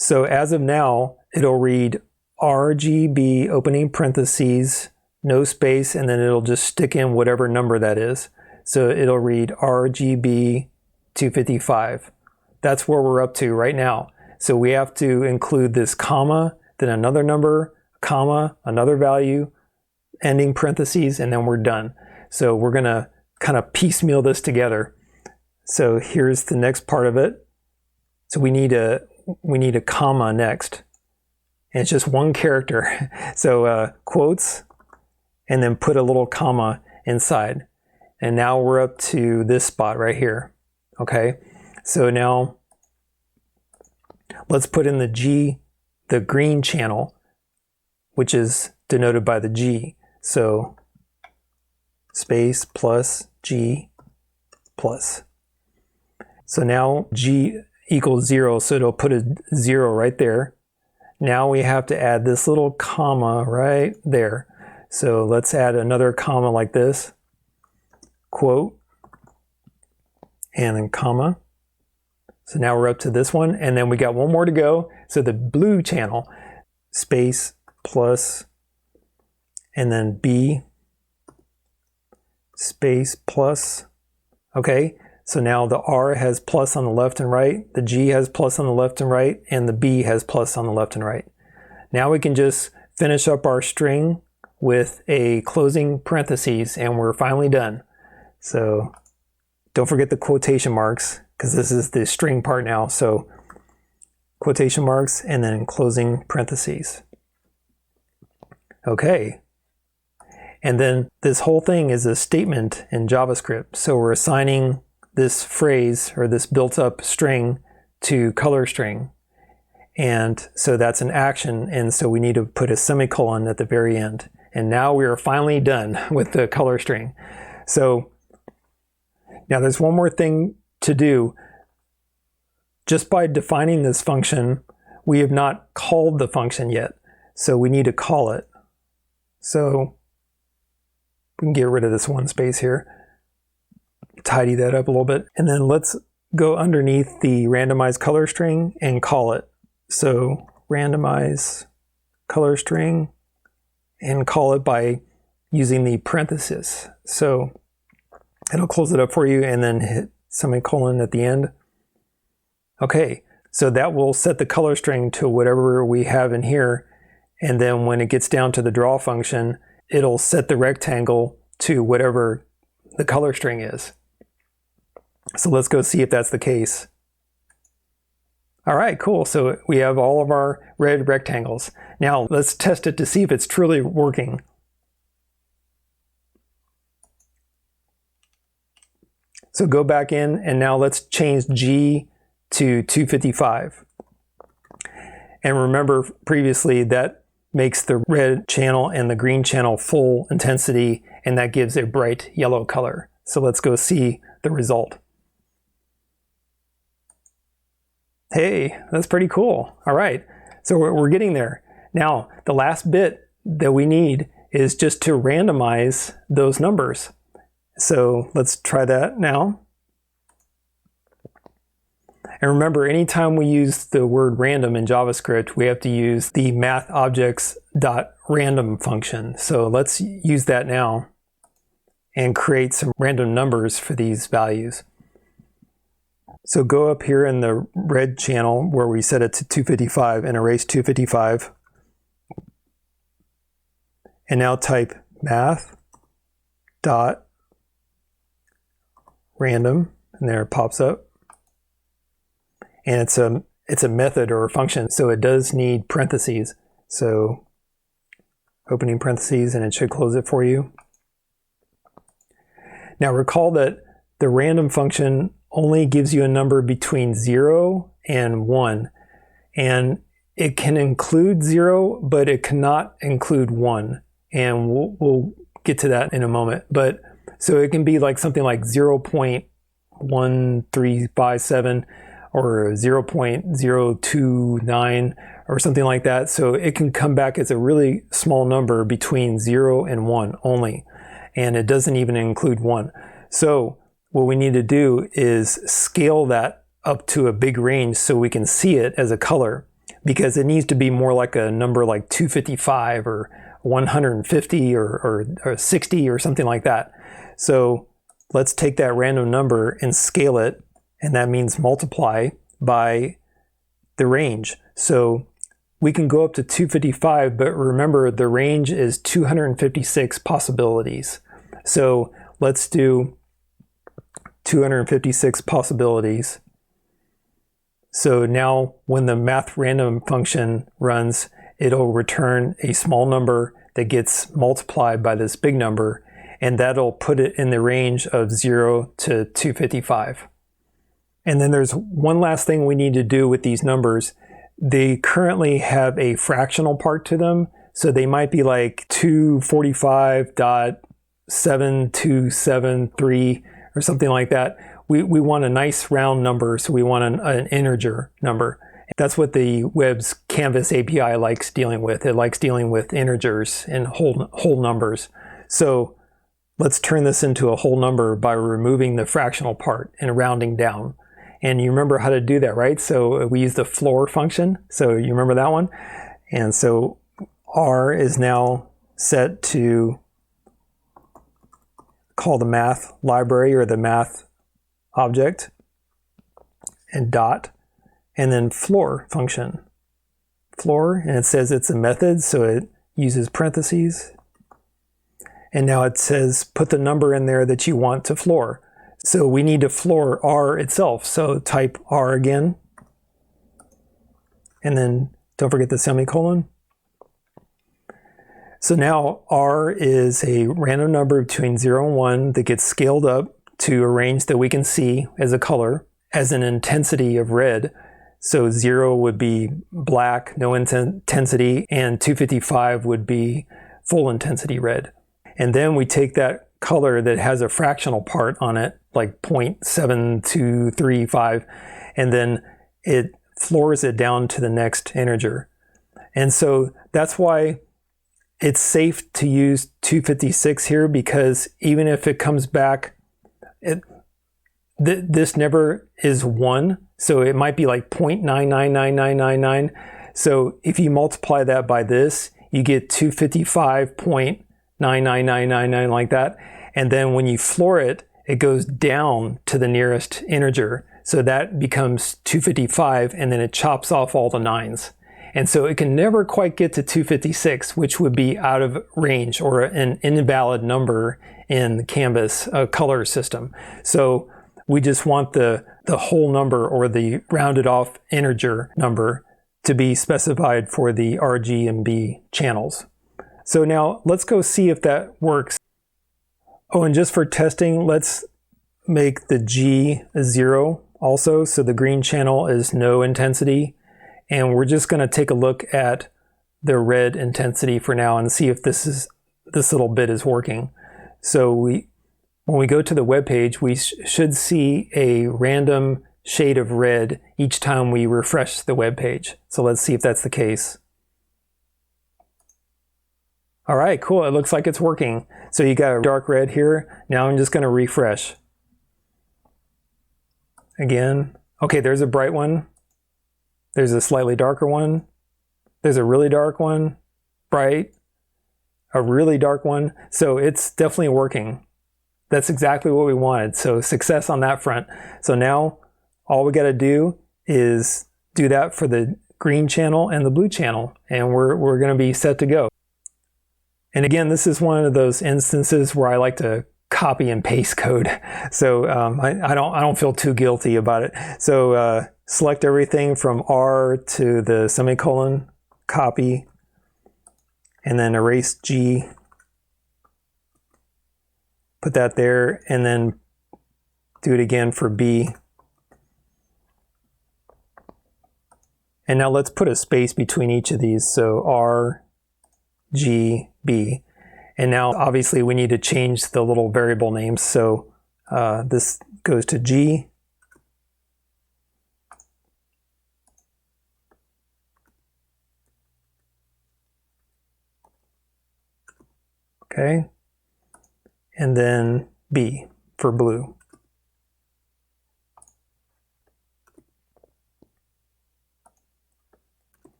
So as of now, it'll read RGB opening parentheses, no space, and then it'll just stick in whatever number that is. So it'll read RGB 255. That's where we're up to right now. So we have to include this comma, then another number, comma, another value, ending parentheses, and then we're done. So we're going to kind of piecemeal this together. So here's the next part of it. So we need a comma next. And it's just one character. So quotes, and then put a little comma inside. And now we're up to this spot right here. Okay, so now let's put in the green channel, which is denoted by the G. So space plus G plus. So now G equals 0, so it'll put a 0 right there. Now we have to add this little comma right there. So let's add another comma like this, quote, and then comma. So now we're up to this one, and then we got one more to go. So the blue channel, space plus, and then B, space plus. Okay, so now the R has plus on the left and right, the G has plus on the left and right, and the B has plus on the left and right. Now we can just finish up our string with a closing parentheses, and we're finally done. So don't forget the quotation marks, because this is the string part now. So quotation marks and then closing parentheses. Okay. And then this whole thing is a statement in JavaScript. So we're assigning this phrase or this built up string to color string. And so that's an action. And so we need to put a semicolon at the very end. And now we are finally done with the color string. So now there's one more thing to do. Just by defining this function, we have not called the function yet. So we need to call it. So we can get rid of this one space here, tidy that up a little bit. And then let's go underneath the randomize color string and call it. So randomize color string and call it by using the parenthesis. So it'll close it up for you and then hit semicolon at the end. Okay, so that will set the color string to whatever we have in here. And then when it gets down to the draw function, it'll set the rectangle to whatever the color string is. So let's go see if that's the case. All right, cool. So we have all of our red rectangles. Now let's test it to see if it's truly working. So go back in and now let's change G to 255. And remember previously that makes the red channel and the green channel full intensity, and that gives a bright yellow color. So let's go see the result. Hey, that's pretty cool. All right, so we're getting there. Now, the last bit that we need is just to randomize those numbers. So let's try that now. And remember, anytime we use the word random in JavaScript, we have to use the mathObjects.random function. So let's use that now and create some random numbers for these values. So go up here in the red channel where we set it to 255 and erase 255. And now type math.random, and there it pops up. And it's a method or a function, so it does need parentheses. So opening parentheses, and it should close it for you. Now recall that the random function only gives you a number between 0 and 1. And it can include 0, but it cannot include 1. And we'll get to that in a moment. But so it can be like something like 0.1357 or 0.029 or something like that. So it can come back as a really small number between 0 and 1 only. And it doesn't even include 1. So what we need to do is scale that up to a big range so we can see it as a color, because it needs to be more like a number like 255 or 150 or 60 or something like that. So let's take that random number and scale it, and that means multiply by the range. So we can go up to 255, but remember the range is 256 possibilities. So let's do 256 possibilities. So now when the math.random function runs, it'll return a small number that gets multiplied by this big number, and that'll put it in the range of 0 to 255. And then there's one last thing we need to do with these numbers. They currently have a fractional part to them, so they might be like 245.7273 or something like that. We want a nice round number, so we want an integer number. That's what the web's Canvas API likes dealing with. It likes dealing with integers and whole numbers. So let's turn this into a whole number by removing the fractional part and rounding down. And you remember how to do that, right? So we use the floor function. So you remember that one? And so R is now set to call the math library or the math object, and dot, and then floor function. Floor, and it says it's a method, so it uses parentheses. And now it says put the number in there that you want to floor. So we need to floor R itself. So type R again, and then don't forget the semicolon. So now R is a random number between 0 and 1 that gets scaled up to a range that we can see as a color, as an intensity of red. So 0 would be black, no intensity, and 255 would be full intensity red. And then we take that color that has a fractional part on it, like 0.7235, and then it floors it down to the next integer. And so that's why it's safe to use 256 here, because even if it comes back, this never is 1, so it might be like 0.999999. So if you multiply that by this, you get 255.99999 like that. And then when you floor it, it goes down to the nearest integer. So that becomes 255, and then it chops off all the 9s. And so it can never quite get to 256, which would be out of range or an invalid number in the Canvas color system. So we just want the whole number, or the rounded off integer number, to be specified for the RGB channels. So now let's go see if that works. Oh, and just for testing, let's make the G 0 also, so the green channel is no intensity. And we're just going to take a look at the red intensity for now and see if this little bit is working. So when we go to the web page, we should see a random shade of red each time we refresh the web page. So let's see if that's the case. All right, cool. It looks like it's working. So you got a dark red here. Now I'm just going to refresh. Again. Okay, there's a bright one. There's a slightly darker one. There's a really dark one. Bright. A really dark one. So it's definitely working. That's exactly what we wanted. So success on that front. So now all we got to do is do that for the green channel and the blue channel, and we're going to be set to go. And again, this is one of those instances where I like to copy and paste code. So I don't feel too guilty about it. So select everything from R to the semicolon, copy, and then erase G. Put that there, and then do it again for B. And now let's put a space between each of these. So R, G, B. And now obviously we need to change the little variable names. So this goes to G. Okay. And then B for blue.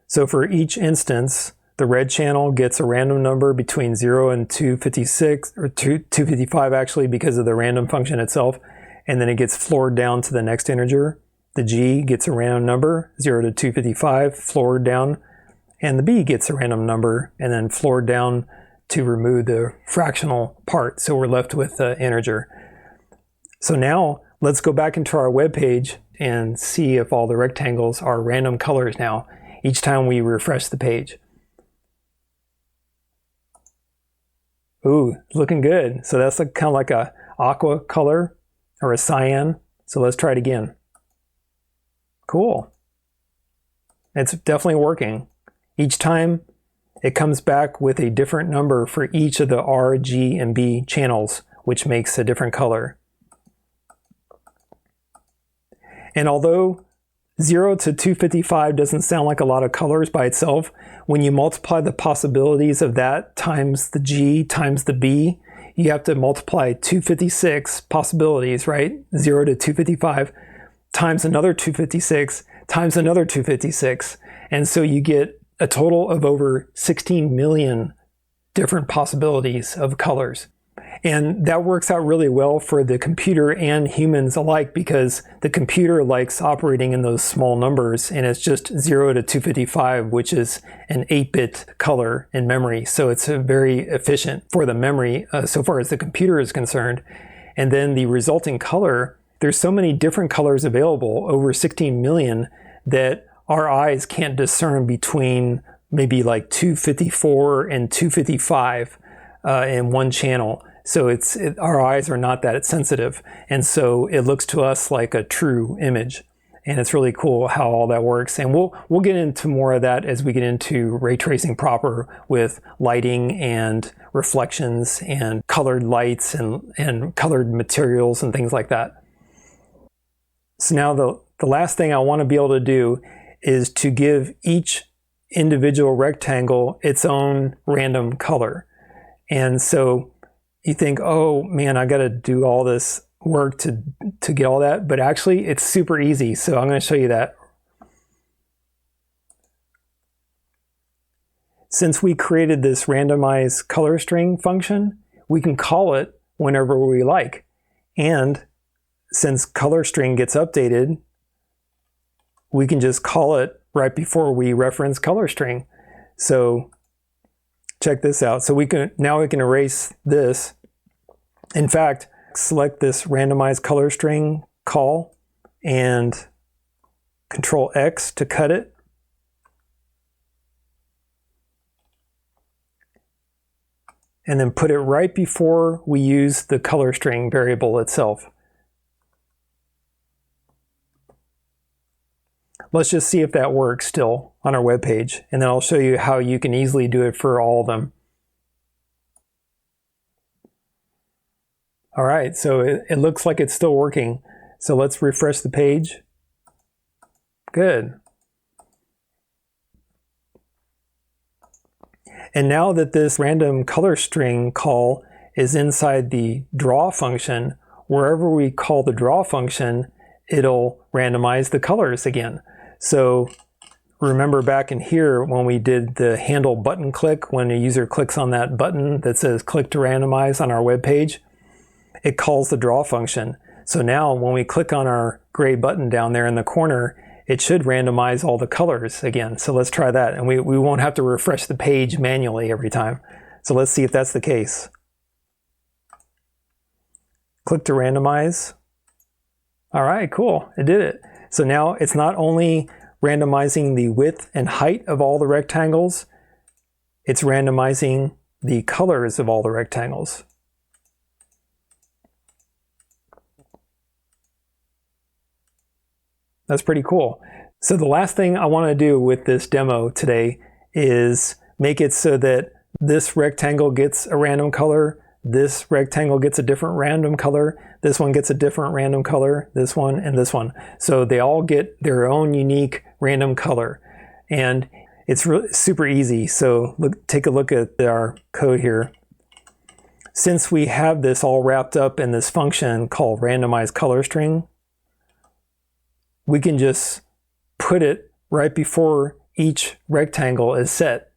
So for each instance, the red channel gets a random number between 0 and 256, or 255 actually, because of the random function itself, and then it gets floored down to the next integer. The G gets a random number, 0 to 255, floored down, and the B gets a random number, and then floored down to remove the fractional part, so we're left with the integer. So now let's go back into our web page and see if all the rectangles are random colors now, each time we refresh the page. Ooh, looking good. So that's kind of like a aqua color or a cyan. So let's try it again. Cool. It's definitely working. Each time it comes back with a different number for each of the R, G, and B channels, which makes a different color. And although 0 to 255 doesn't sound like a lot of colors by itself, when you multiply the possibilities of that times the G times the B, you have to multiply 256 possibilities, right? 0 to 255 times another 256 times another 256. And so you get a total of over 16 million different possibilities of colors. And that works out really well for the computer and humans alike, because the computer likes operating in those small numbers, and it's just 0 to 255, which is an 8-bit color in memory. So it's very efficient for the memory so far as the computer is concerned. And then the resulting color, there's so many different colors available, over 16 million, that our eyes can't discern between maybe like 254 and 255 in one channel. So our eyes are not that sensitive, and so it looks to us like a true image. And it's really cool how all that works. And we'll get into more of that as we get into ray tracing proper with lighting and reflections and colored lights and colored materials and things like that. So now the last thing I want to be able to do is to give each individual rectangle its own random color. And so you think, oh man, I got to do all this work to get all that, but actually it's super easy. So I'm going to show you that. Since we created this randomize color string function, we can call it whenever we like. And since color string gets updated, we can just call it right before we reference color string. So check this out. So now we can erase this. In fact, select this randomize color string call and Control X to cut it. And then put it right before we use the color string variable itself. Let's just see if that works still on our web page, and then I'll show you how you can easily do it for all of them. All right, so it looks like it's still working. So let's refresh the page. Good. And now that this random color string call is inside the draw function, wherever we call the draw function, it'll randomize the colors again. So remember back in here when we did the handle button click, when a user clicks on that button that says click to randomize on our web page, it calls the draw function. So now when we click on our gray button down there in the corner, it should randomize all the colors again. So let's try that. And we won't have to refresh the page manually every time. So let's see if that's the case. Click to randomize. All right, cool, it did it. So now it's not only randomizing the width and height of all the rectangles, it's randomizing the colors of all the rectangles. That's pretty cool. So the last thing I want to do with this demo today is make it so that this rectangle gets a random color, this rectangle gets a different random color, this one gets a different random color, this one, and this one. So they all get their own unique random color. And it's really super easy. So take a look at our code here. Since we have this all wrapped up in this function called randomize color string, we can just put it right before each rectangle is set.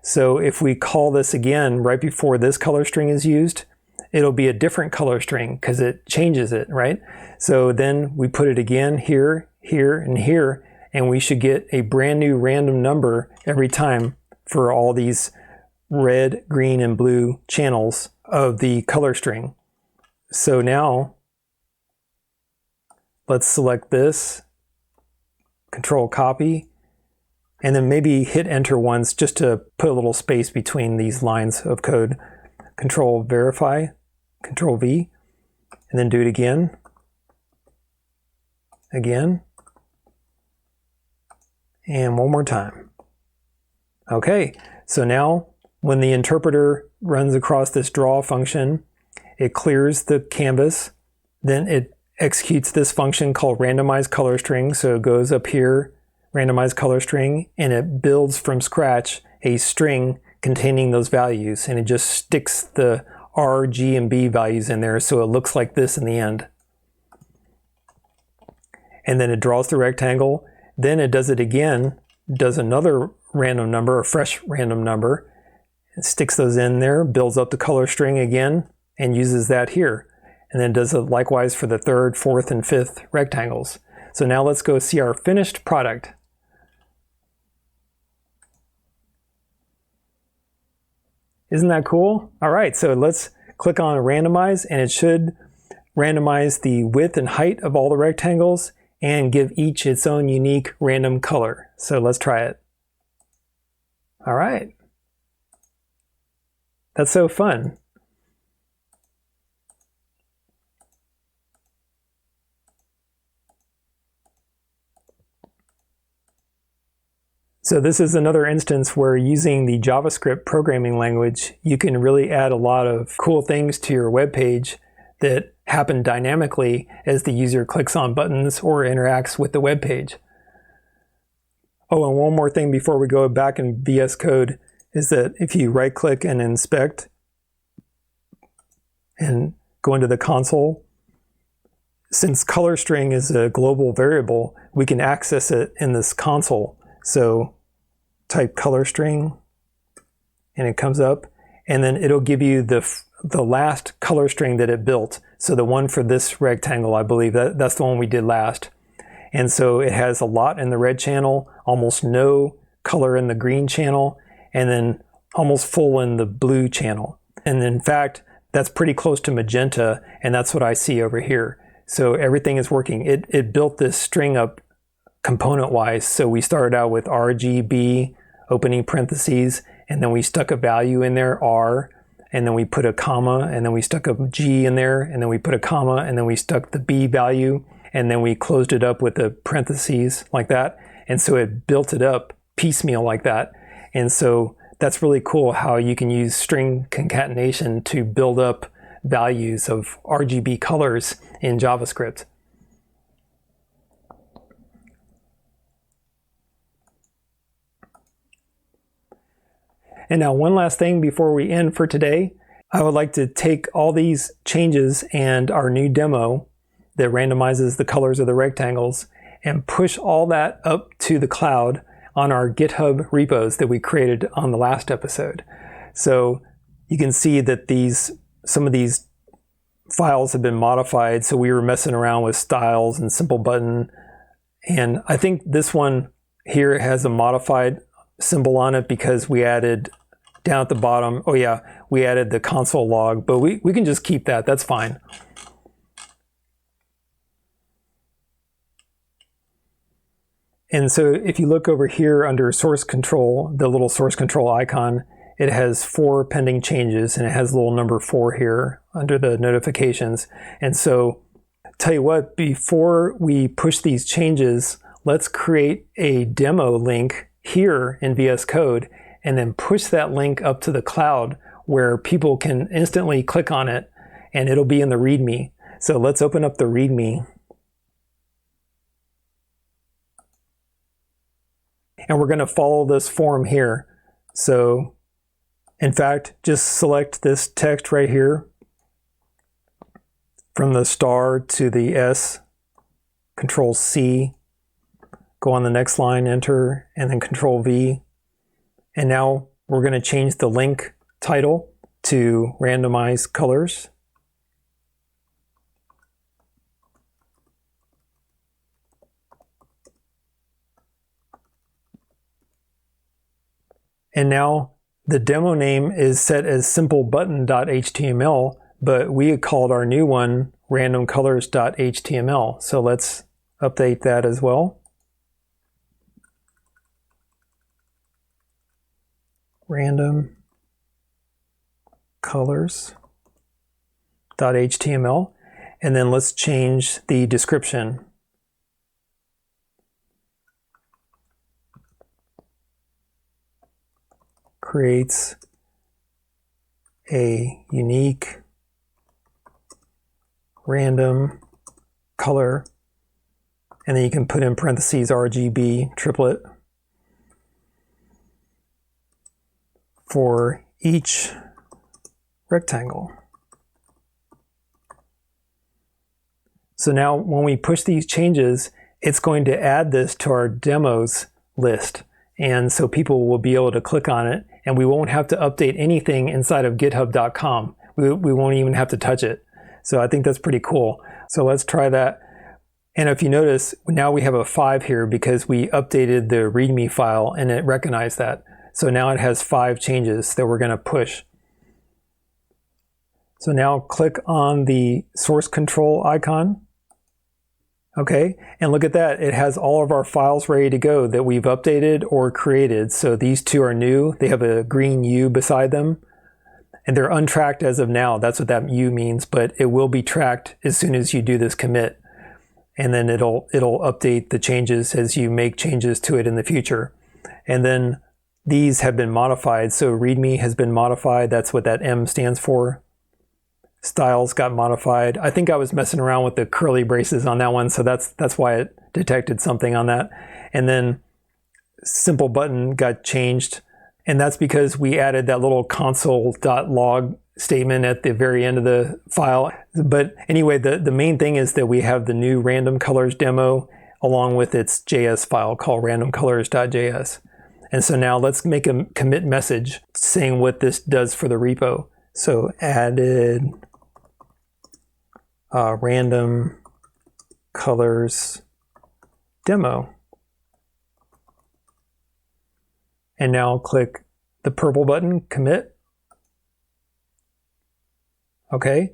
So if we call this again right before this color string is used, it'll be a different color string because it changes it, right? So then we put it again here, here, and here, and we should get a brand new random number every time for all these red, green, and blue channels of the color string. So now let's select this, Control copy, and then maybe hit enter once just to put a little space between these lines of code. Control verify, Control V, and then do it again, and one more time. Okay, so now when the interpreter runs across this draw function, it clears the canvas, then it executes this function called randomize color string. So it goes up here, randomize color string, and it builds from scratch a string containing those values, and it just sticks the R, G, and B values in there so it looks like this in the end. And then it draws the rectangle, then it does it again, does another random number, a fresh random number, and sticks those in there, builds up the color string again, and uses that here. And then does it likewise for the third, fourth, and fifth rectangles. So now let's go see our finished product. Isn't that cool? All right, so let's click on randomize, and it should randomize the width and height of all the rectangles and give each its own unique random color. So let's try it. All right. That's so fun. So this is another instance where using the JavaScript programming language, you can really add a lot of cool things to your web page that happen dynamically as the user clicks on buttons or interacts with the web page. Oh, and one more thing before we go back in VS Code is that if you right-click and inspect and go into the console, since color string is a global variable, we can access it in this console. So type color string and it comes up, and then it'll give you the last color string that it built. So the one for this rectangle, I believe, that's the one we did last. And so it has a lot in the red channel, almost no color in the green channel, and then almost full in the blue channel. And in fact, that's pretty close to magenta, and that's what I see over here. So everything is working. It built this string up component-wise. So we started out with RGB, opening parentheses, and then we stuck a value in there, R, and then we put a comma, and then we stuck a G in there, and then we put a comma, and then we stuck the B value, and then we closed it up with the parentheses like that. And so it built it up piecemeal like that. And so that's really cool how you can use string concatenation to build up values of RGB colors in JavaScript. And now one last thing before we end for today, I would like to take all these changes and our new demo that randomizes the colors of the rectangles and push all that up to the cloud on our GitHub repos that we created on the last episode. So you can see that some of these files have been modified. So we were messing around with styles and simple button. And I think this one here has a modified symbol on it because we added down at the bottom, oh yeah, we added the console log, but we can just keep that, that's fine. And so if you look over here under source control, the little source control icon, it has 4 pending changes and it has a little number 4 here under the notifications. And so tell you what, before we push these changes, let's create a demo link here in VS Code and then push that link up to the cloud where people can instantly click on it and it'll be in the README. So let's open up the README. And we're going to follow this form here. So in fact, just select this text right here from the star to the S, Control C, go on the next line, enter, and then Control V. And now we're going to change the link title to Randomize Colors. And now the demo name is set as simplebutton.html, but we had called our new one randomcolors.html. So let's update that as well. Random colors.html, and then let's change the description. Creates a unique random color, and then you can put in parentheses RGB triplet for each rectangle. So now when we push these changes, it's going to add this to our demos list. And so people will be able to click on it, and we won't have to update anything inside of github.com. We won't even have to touch it. So I think that's pretty cool. So let's try that. And if you notice, now we have a 5 here because we updated the README file and it recognized that. So now it has 5 changes that we're going to push. So now click on the source control icon. Okay, and look at that. It has all of our files ready to go that we've updated or created. So these 2 are new. They have a green U beside them. And they're untracked as of now. That's what that U means, but it will be tracked as soon as you do this commit. And then it'll update the changes as you make changes to it in the future. And then these have been modified. So README has been modified. That's what that M stands for. Styles got modified. I think I was messing around with the curly braces on that one, so that's why it detected something on that. And then simple button got changed, and that's because we added that little console.log statement at the very end of the file. But anyway, the main thing is that we have the new random colors demo along with its JS file called randomcolors.js. And so now let's make a commit message saying what this does for the repo. So added random colors demo. And now click the purple button, commit. Okay.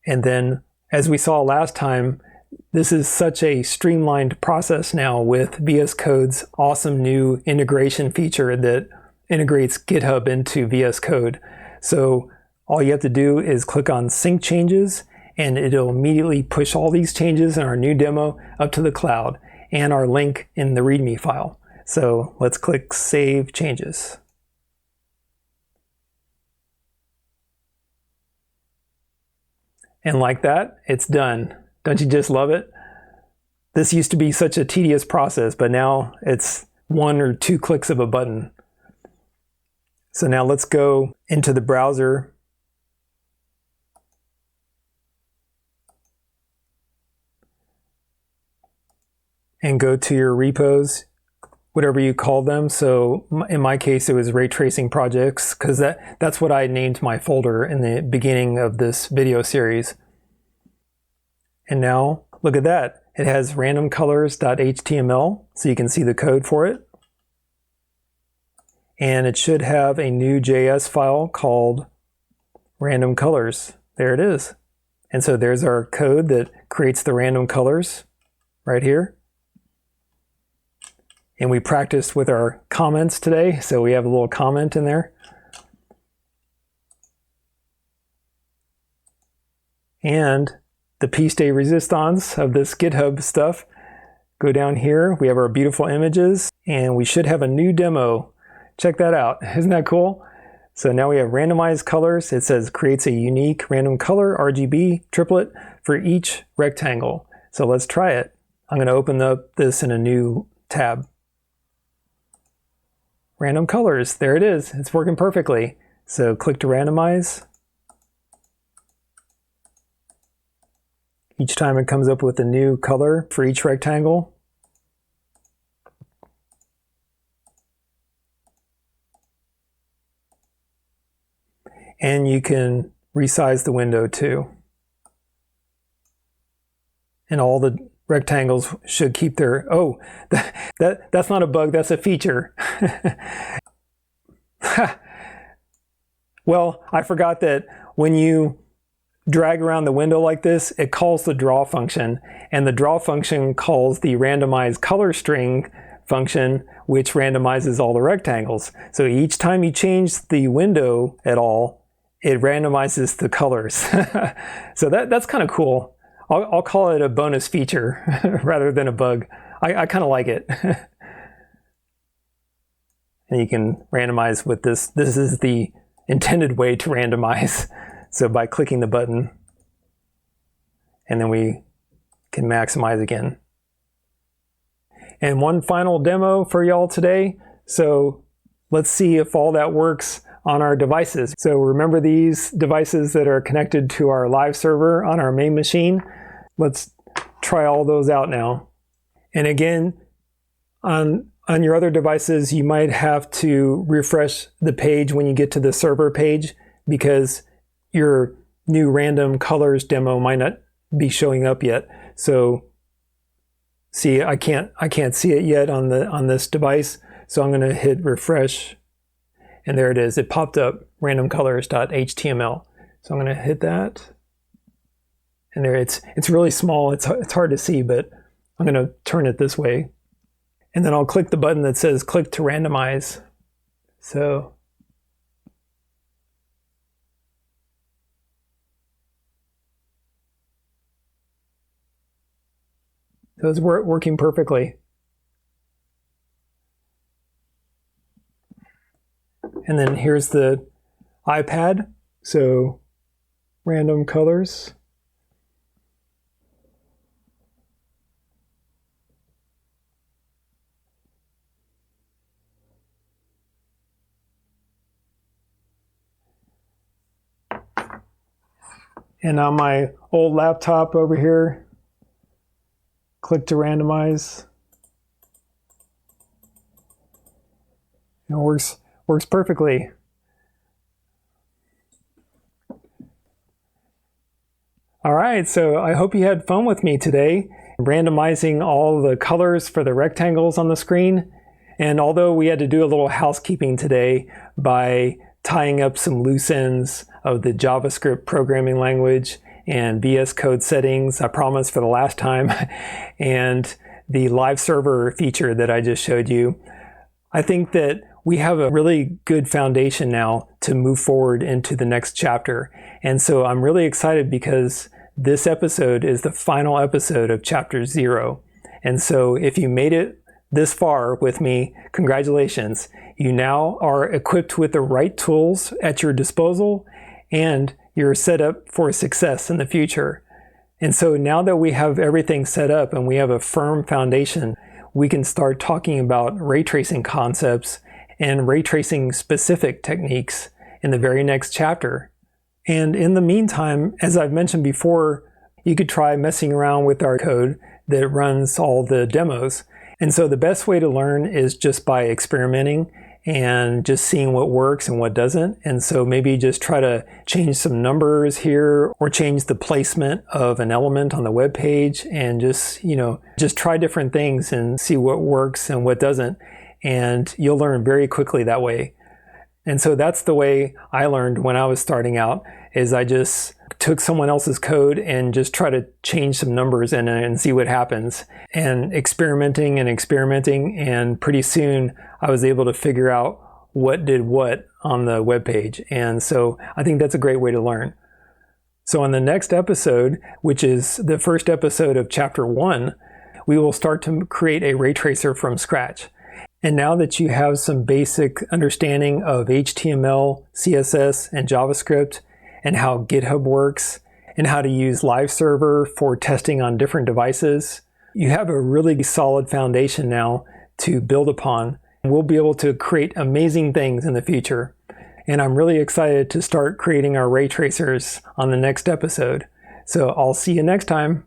And then as we saw last time, this is such a streamlined process now with VS Code's awesome new integration feature that integrates GitHub into VS Code. So all you have to do is click on sync changes, and it'll immediately push all these changes in our new demo up to the cloud and our link in the README file. So let's click Save Changes. And like that, it's done. Don't you just love it? This used to be such a tedious process, but now it's 1 or 2 clicks of a button. So now let's go into the browser and go to your repos, whatever you call them. So in my case, it was ray tracing projects, because that's what I named my folder in the beginning of this video series. And now look at that. It has randomcolors.html, so you can see the code for it. And it should have a new JS file called random colors. There it is. And so there's our code that creates the random colors right here. And we practiced with our comments today, so we have a little comment in there. And the piece de resistance of this GitHub stuff, go down here, we have our beautiful images, and we should have a new demo. Check that out. Isn't that cool? So now we have randomized colors. It says creates a unique random color RGB triplet for each rectangle. So let's try it. I'm going to open up this in a new tab. Random colors, there it is. It's working perfectly. So click to randomize. Each time it comes up with a new color for each rectangle. And you can resize the window too. And all the rectangles should keep their, oh, that's not a bug, that's a feature. Well, I forgot that when you drag around the window like this, it calls the draw function, and the draw function calls the randomize color string function, which randomizes all the rectangles. So each time you change the window at all, it randomizes the colors. So that's kind of cool. I'll call it a bonus feature rather than a bug. I kind of like it. And you can randomize with this. This is the intended way to randomize. So by clicking the button, and then we can maximize again. And one final demo for y'all today. So let's see if all that works on our devices. So remember these devices that are connected to our live server on our main machine? Let's try all those out now. And again, on your other devices, you might have to refresh the page when you get to the server page, because your new random colors demo might not be showing up yet. So see, I can't see it yet on this device. So I'm going to hit refresh, and there it is. It popped up, randomcolors.html. So I'm going to hit that, and there it's really small. It's hard to see, but I'm going to turn it this way, and then I'll click the button that says click to randomize. So it's working perfectly. And then here's the iPad, so random colors. And on my old laptop over here, click to randomize. It works perfectly. All right, so I hope you had fun with me today, randomizing all the colors for the rectangles on the screen. And although we had to do a little housekeeping today by tying up some loose ends of the JavaScript programming language and VSCode Settings, I promised for the last time, and the LiveServer feature that I just showed you, I think that we have a really good foundation now to move forward into the next chapter. And so I'm really excited because this episode is the final episode of Chapter 0. And so if you made it this far with me, congratulations. You now are equipped with the right tools at your disposal, and you're set up for success in the future. And so now that we have everything set up and we have a firm foundation, we can start talking about ray tracing concepts and ray tracing specific techniques in the very next chapter. And in the meantime, as I've mentioned before, you could try messing around with our code that runs all the demos. And so the best way to learn is just by experimenting and just seeing what works and what doesn't. And so maybe just try to change some numbers here or change the placement of an element on the web page and just try different things and see what works and what doesn't. And you'll learn very quickly that way. And so that's the way I learned when I was starting out, is I just took someone else's code and just try to change some numbers in it and see what happens. And experimenting, and pretty soon I was able to figure out what did what on the web page. And so I think that's a great way to learn. So on the next episode, which is the first episode of Chapter 1, we will start to create a ray tracer from scratch. And now that you have some basic understanding of HTML, CSS, and JavaScript, and how GitHub works, and how to use LiveServer for testing on different devices, you have a really solid foundation now to build upon. We'll be able to create amazing things in the future. And I'm really excited to start creating our ray tracers on the next episode. So I'll see you next time.